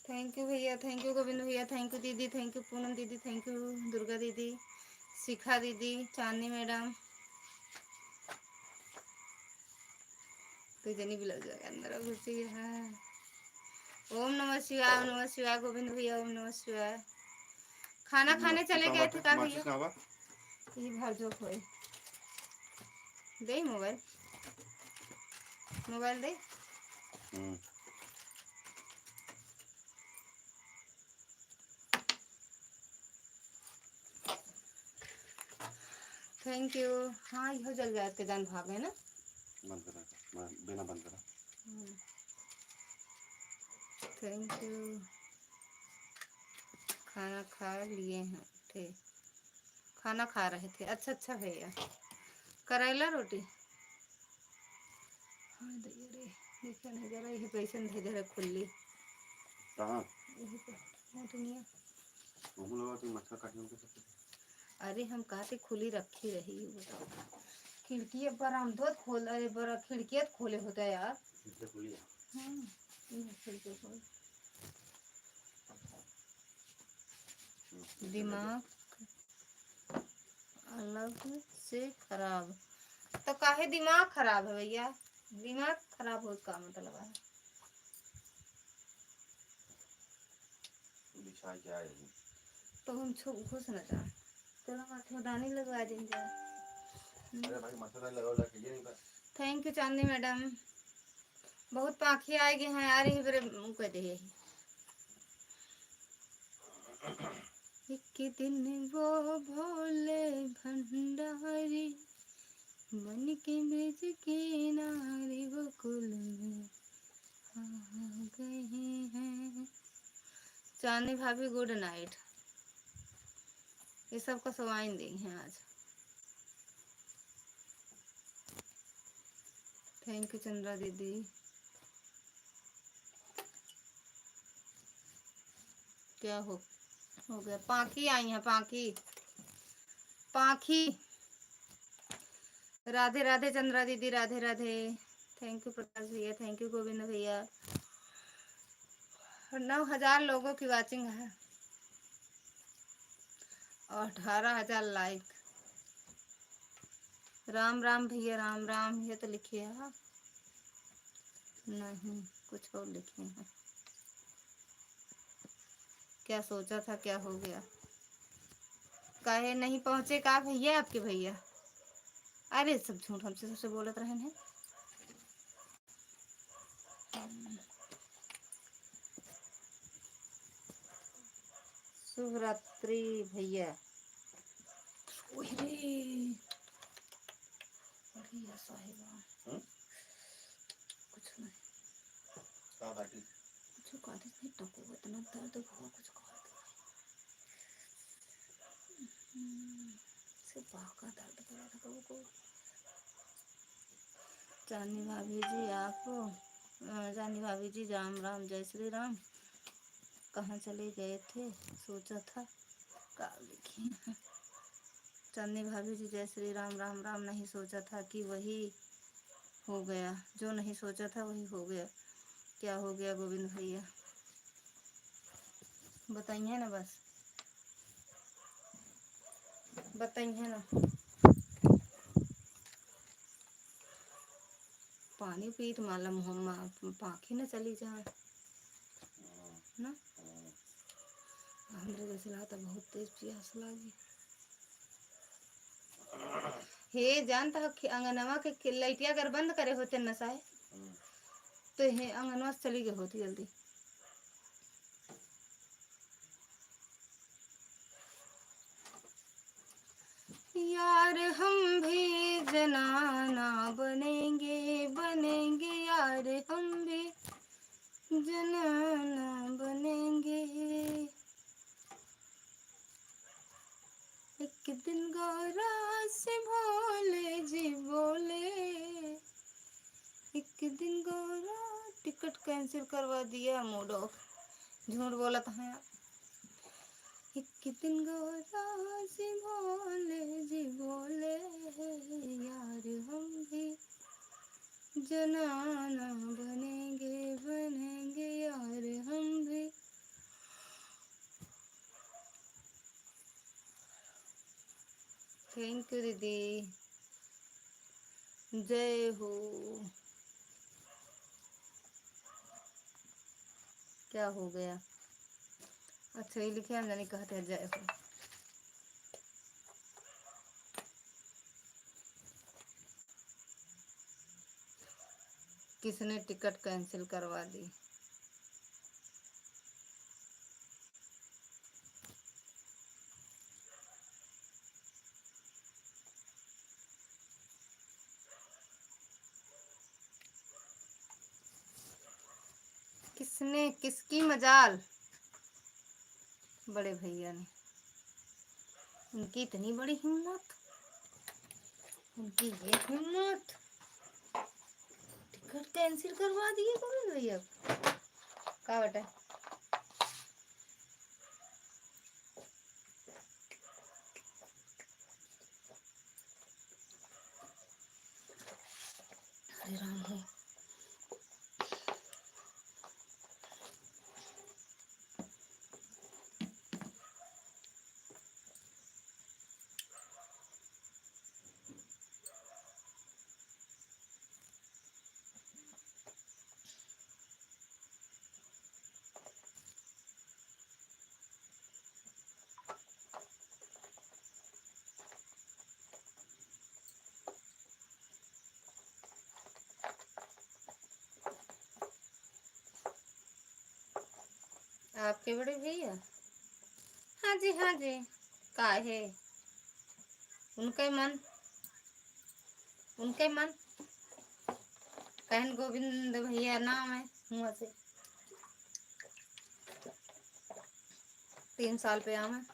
थैंक यू भैया, थैंक यू गोविंद भैया, थैंक यू दीदी, थैंक यू पूनम दीदी, थैंक यू दुर्गा दीदी, शिखा दीदी, चांदनी मैडम। तो जनी भी लग जाएगा अंदर घुसी है। ओम नमः शिवाय, ओम नमः शिवाय गोविंद भैया, ओम नमः शिवाय। खाना खाने चले गए थे का भैया, ये भर जो खोए दे मोबाइल, मोबाइल दे। Thank you. हाँ यो जल जाए के जान भागे ना, बंद करा बिना बंद करा। Thank you. खाना खा लिए हैं थे, खाना खा रहे थे। अच्छा अच्छा भैया, करेला रोटी। हाँ दैया रे देखा नहीं जरा ये पैसे नहीं जरा खुली कहाँ यही पे मोटनिया। हम लोग तो मच्छर काटने के सब। अरे हम कहते खुली रखी रही बताओ, खिड़की पर हम दो खोल, अरे बड़ा खिड़की खोले होता है यार। खुली है। खिड़की खोल दिमाग अलग से खराब। तो काहे दिमाग खराब है भैया, दिमाग खराब हो का मतलब है। तो हम खुश न जा तेरा मच्छरदानी लगवा देंगे। अरे भाई मच्छरदानी लगा कीजिए नहीं। थैंक यू चांदनी मैडम, बहुत पाखी आएगी हैं यार, यही बड़े मुँह कहते हैं। एक दिन वो भोले भंडारी बन के ब्रिज किनारे गोकुल में आ गए हैं। चांदनी भाभी गुड नाइट, ये सबको सवाइन दी हैं आज। थैंक यू चंद्रा दीदी। क्या हो गया, पाखी आई हैं, पाखी पाखी। राधे राधे चंद्रा दीदी, राधे राधे। थैंक यू प्रकाश भैया, थैंक यू गोविंद भैया। 9,000 लोगों की वाचिंग है और 18,000 लाइक। राम राम भैया, राम राम। ये तो लिखिए हाँ, नहीं कुछ और लिखे हैं। क्या सोचा था, क्या हो गया, काहे नहीं पहुंचे का भैया आपके भैया? अरे सब झूठ हमसे सबसे बोलत रहे हैं। शुभ रात्रि भैया। साहिबा कुछ नहीं, कुछ काटिस नहीं टको, इतना दर्द हुआ कुछ सिर्फ का दर्द कर रहा था कबू को। चांदनी भाभी जी आपको, चांदनी भाभी जी राम राम, जय श्री राम। कहाँ चले गए थे, सोचा था का लिखी है। चांदनी भाभी जी जय श्री राम, राम राम। नहीं सोचा था कि वही हो गया, जो नहीं सोचा था वही हो गया। क्या हो गया गोविंद भैया, बताइए ना, बस बताइए ना। पानी पी तो माला मुहम्मा पाखी न चली जाए ना। हमरे जैसे लगा बहुत तेज प्यास लगी। हे जानता हो अंगनवा के लाइटिया अगर बंद करे होते नशाए तो हे अंगनवा से चली गई होती जल्दी। यार हम भी जनाना बनेंगे, बनेंगे यार हम भी जनाना बनेंगे। एक दिन गौरा से भोले जी बोले, एक दिन गौरा टिकट कैंसिल करवा दिया, मूड ऑफ। झूठ बोला था यार। एक दिन गौरा से भोले जी बोले, यार हम भी जनाना बनेंगे, बनेंगे यार हम भी। थैंक यू दीदी, जय हो। क्या हो गया, अच्छा ये लिखे हम नहीं कहते हैं जय हो। किसने टिकट कैंसिल करवा दी? किसने, किसकी मजाल? बड़े भैया ने, उनकी इतनी बड़ी हिम्मत, उनकी ये हिम्मत, टिकट कैंसिल करवा दिए गोविंद भैया का बेटा। हरे राम हो। आपके बड़े भैया? हाँ जी हाँ जी। काहे? उनके मन, उनके मन कहन गोविंद भैया नाम है मुँह से। 3 साल पे आम है।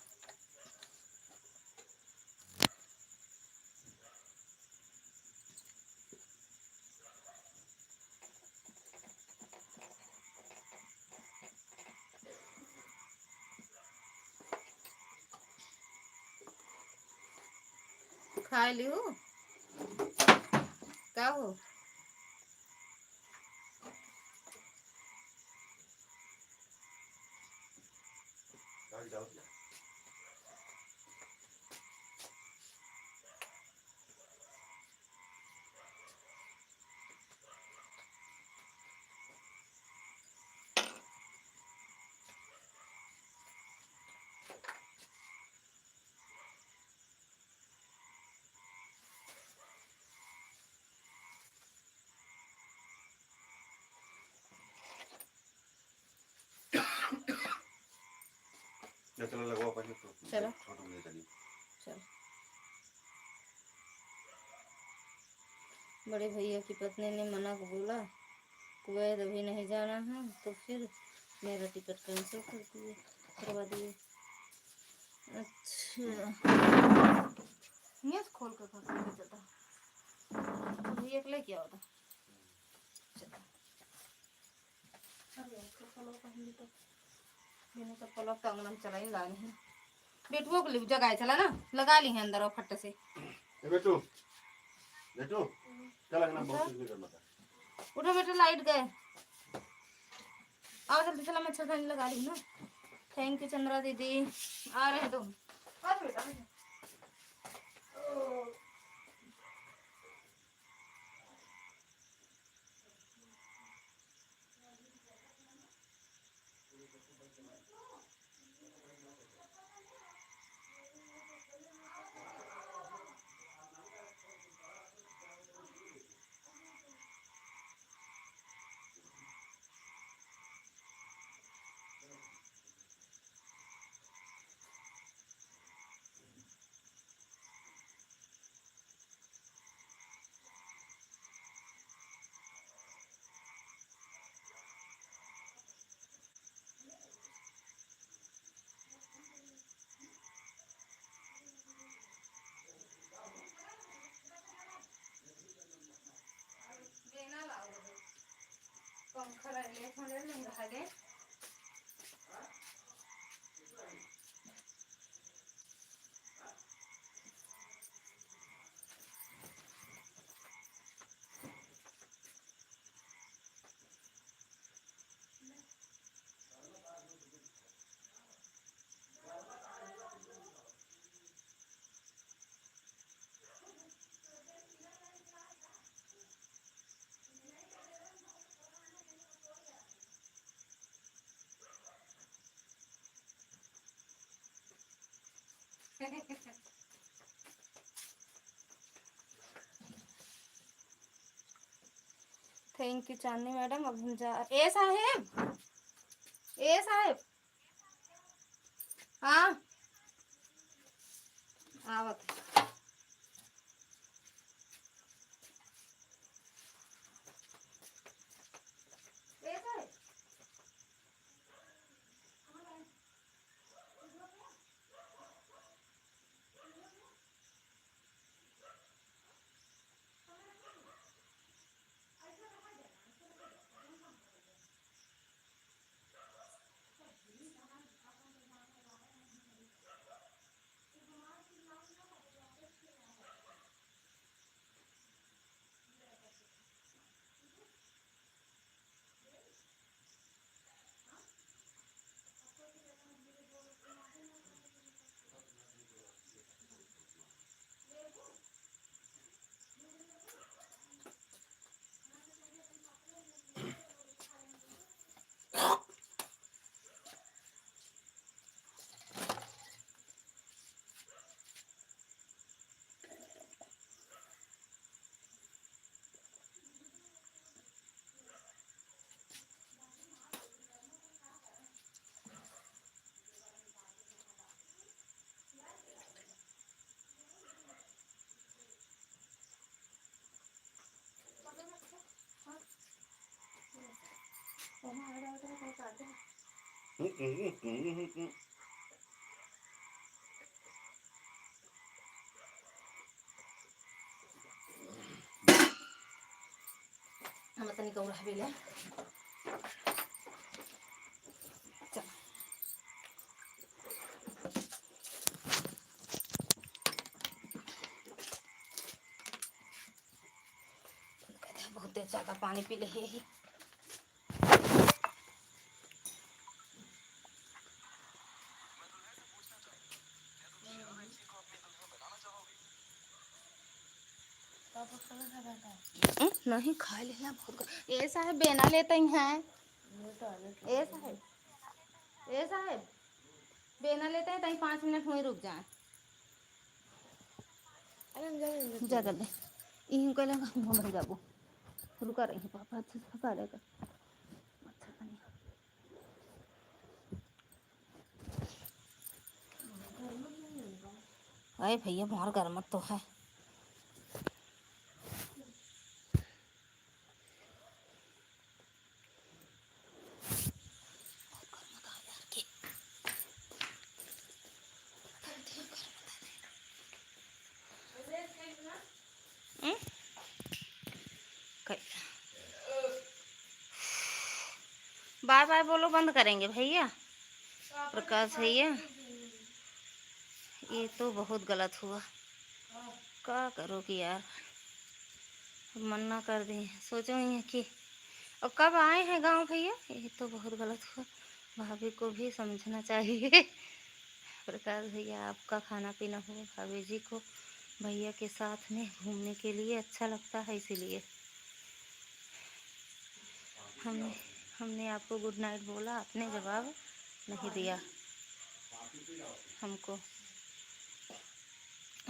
खा लियो क्या हो? चलो लगवा पानी तो चलो छोटू ले चलिए। चलो। बड़े भैया की पत्नी ने मना को बोला कुवैत अभी नहीं जाना है, तो फिर मेरा टिकट कैंसिल करवा दिए। अच्छा ये खोल कर भैया के लेके आओ। चप्पल तो अंगना में चला ही लाए हैं। बेटुओं को लिए जगह चला ना, लगा ली है अंदर और फट से। बेटू बेटू क्या लगना बहुत कुछ करना था। उठो बेटा, लाइट गए। आओ जल्दी, चला मच्छरदानी लगा ली ना। थैंक यू चंद्रा दीदी, आ रहे तुम। बेटा पंखा ले थैंक यू चांदनी मैडम। अब हम जा ए साहेब, ए साहेब हाँ आवत। ए साहेब हम तनी कौड़ा भी ले चल बहुत ज़्यादा पानी पी ले ही नहीं खा लिया बहुत ये साहब बेना लेते ही हैं ए साहब बेना लेते हैं तहीं 5 मिनट हुए रुक जाए जा जल्दी यहीं को लगा हम जाबू रुका रही पापा अच्छे से पका लेगा अच्छा पानी अरे भैया बाहर गर्मत तो है बाय बाय बोलो बंद करेंगे भैया प्रकाश भैया ये तो बहुत गलत हुआ क्या करोगी यार मन्ना कर दी सोचो ही कि और कब आए हैं गांव भैया ये तो बहुत गलत हुआ भाभी को भी समझना चाहिए प्रकाश भैया आपका खाना पीना हो भाभी जी को भैया के साथ में घूमने के लिए अच्छा लगता है इसीलिए हमने आपको गुड नाइट बोला आपने जवाब नहीं दिया हमको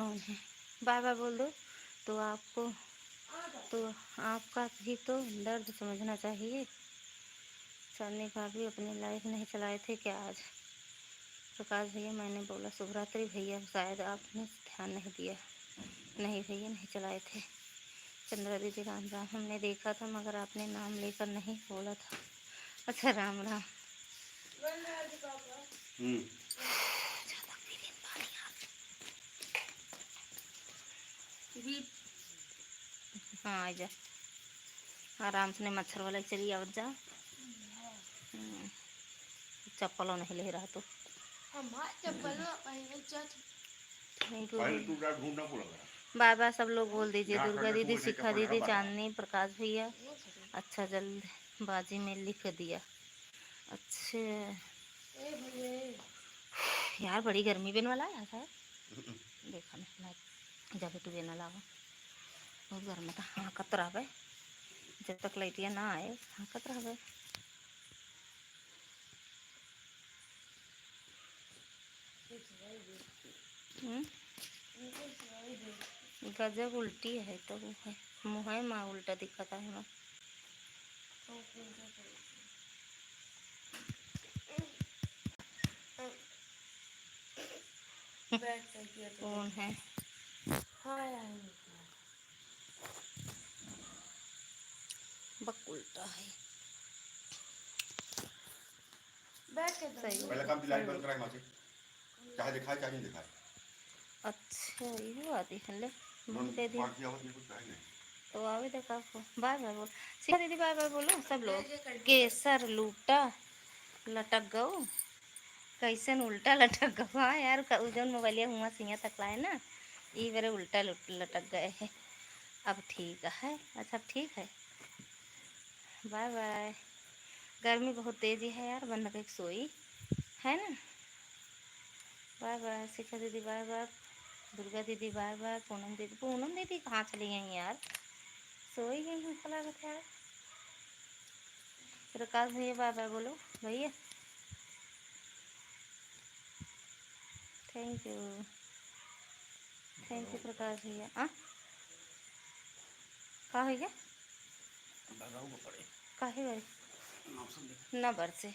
और बाय बाय बोल दो तो आपका भी तो दर्द समझना चाहिए सन्नी भाभी अपनी लाइफ नहीं चलाए थे क्या आज प्रकाश भैया मैंने बोला शुभरात्रि भैया शायद आपने ध्यान नहीं दिया नहीं भैया नहीं चलाए थे चंद्रा दीदी राम राम हमने देखा था मगर आपने नाम लेकर नहीं बोला था अच्छा राम राम हाँ आ जा आराम से मच्छर वाला चली आवत जा चप्पलों नहीं ले रहा तो बाय बाय सब लोग बोल दीजिए दुर्गा दीदी शिखा दीदी चांदनी प्रकाश भैया अच्छा जल्दबाजी में लिख दिया अच्छे यार बड़ी गर्मी बेन वाला है सर देखा नहीं जब तू बेना लावा बहुत गर्म था हाँ कतरा है जब तक लाइटिया ना आए हाँ कतरा है गजब उल्टी है तो वो है मुँह है माँ उल्टा दिखता है माँ कौन है बक उल्टा है सही पहले काम की लाइट बंद कराई मासी चाहे दिखाए चाहे नहीं दिखाए अच्छा ये बात है ले मन दे दी तो आवे देखा बाय बाय बोल शिखा दीदी बाय बाय बोलो सब लोग केसर लूटा लटक गओ कैसन उल्टा लटक गओ हाँ यार जौन मोबाइलिया हुआ सिंह तकला है ना ये बारे उल्टा लटक गए हैं अब ठीक है अच्छा ठीक है बाय बाय गर्मी बहुत तेज़ी है यार बंद के सोई है ना बाय बाय शिखा दीदी बाय बाय दुर्गा दीदी बाय बाय पूनम दीदी कहाँ चली गई यार सोई गई हूँ कला यार प्रकाश भैया बाय बाय बोलो भैया थैंक यू प्रकाश भैया हाँ का है क्या काहे भाई ना बरसे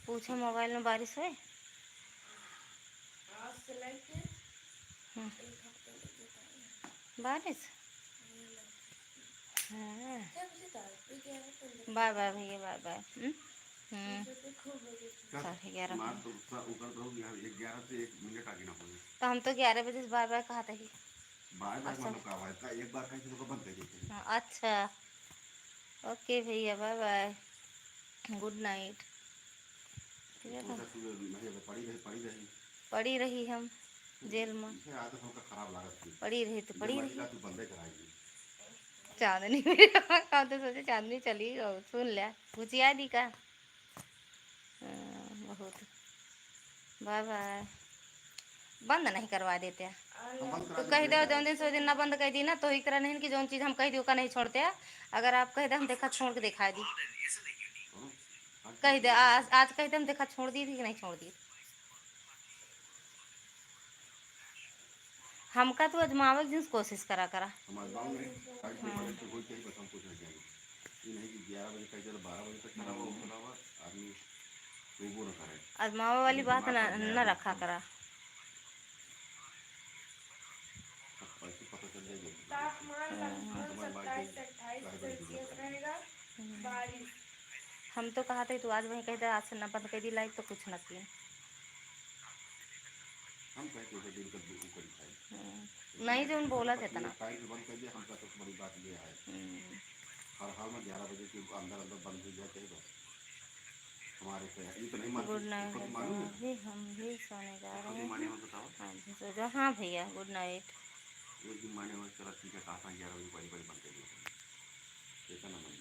पूछो मोबाइल में बारिश है बारिश हाँ। बाय बाय भैया, बाय बाय। 11:30 मार तो उधर तो यहाँ 11 से 1 मिनट आगे ना होए। तो हम तो 11 बजे से बाय बाय कहा था ही। बाय बाय अच्छा मानो का है का एक बार कहीं तो बंद कर देते हैं। हाँ, अच्छा ओके भैया, बाय बाय, गुड नाइट। ठीक है, तो मैं पड़ी रही पड़ी रही हम जेल में, इसे आदत हमका खराब लागत थी। पड़ी रही तो पड़ी जब रही। तू बंदे कराएगी चांदनी मेरे हम तो सोचे चांदनी चली और सुन लिया पूछिया दी का। बहुत बाय बाय। बंद नहीं करवा देते हैं तो कह दो जौन दिन सो दिन ना बंद कर दी ना, तो ही तरह नहीं कि जौन चीज़ हम कह दी का नहीं छोड़ते हैं। अगर आप कह दे हम देखा छोड़ के दिखा दी, कह दे आज कह दे हम देखा छोड़ दी थी कि नहीं छोड़ दी। हमका तो अजमावे की कोशिश करा करा। हमारे गांव में आज भी बड़े से कोई कहीं बताऊं कुछ नहीं जाएगी। ये नहीं कि 11 बजे कहीं चलो 12 बजे तक चला हुआ उठा हुआ आदमी वो ना करे। अजमावे वाली बात न रखा करा। ऐसे पता चल जाएगी। तापमान 27-28 रहेगा। बारिश हम तो कहा थे तो आज वहीं कहते आज से न बंद कर दी लाइट तो कुछ न किए। हम कहते हैं दिन का ऊपर ही खाए नहीं जो बोला था ना टाइम बंद कर दिया। हमका सबसे बड़ी बात ये है हर हाल में 11 बजे के अंदर अंदर बंद हो जाए चाहिए बस हमारे पे ये तो नहीं गुड मानते। नाइट, हम भी सोने जा रहे माने हैं। हो बताओ हाँ जी सो जाओ। हाँ भैया गुड नाइट। एक दिन माने हो चला ठीक है कहा 11 बजे बड़ी बड़ी बंद कर दिया ऐसा ना मानिए।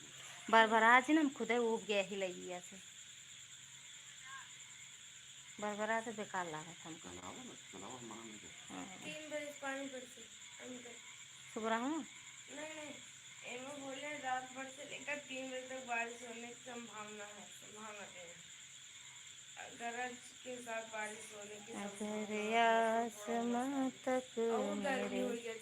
बार बार आज ना हम खुद ही उब गया ही लगी से बार बार आते बेकार लगा था हमको। चलाओ मना नहीं करता। 3 बजे पानी बरसे सुबह हूँ नहीं एमो बोले रात भर से लेकर 3 बजे तक बारिश होने की संभावना है। गरज के साथ बारिश होने की संभावना है। आसमां तक और गर्मी मेरे हुई है।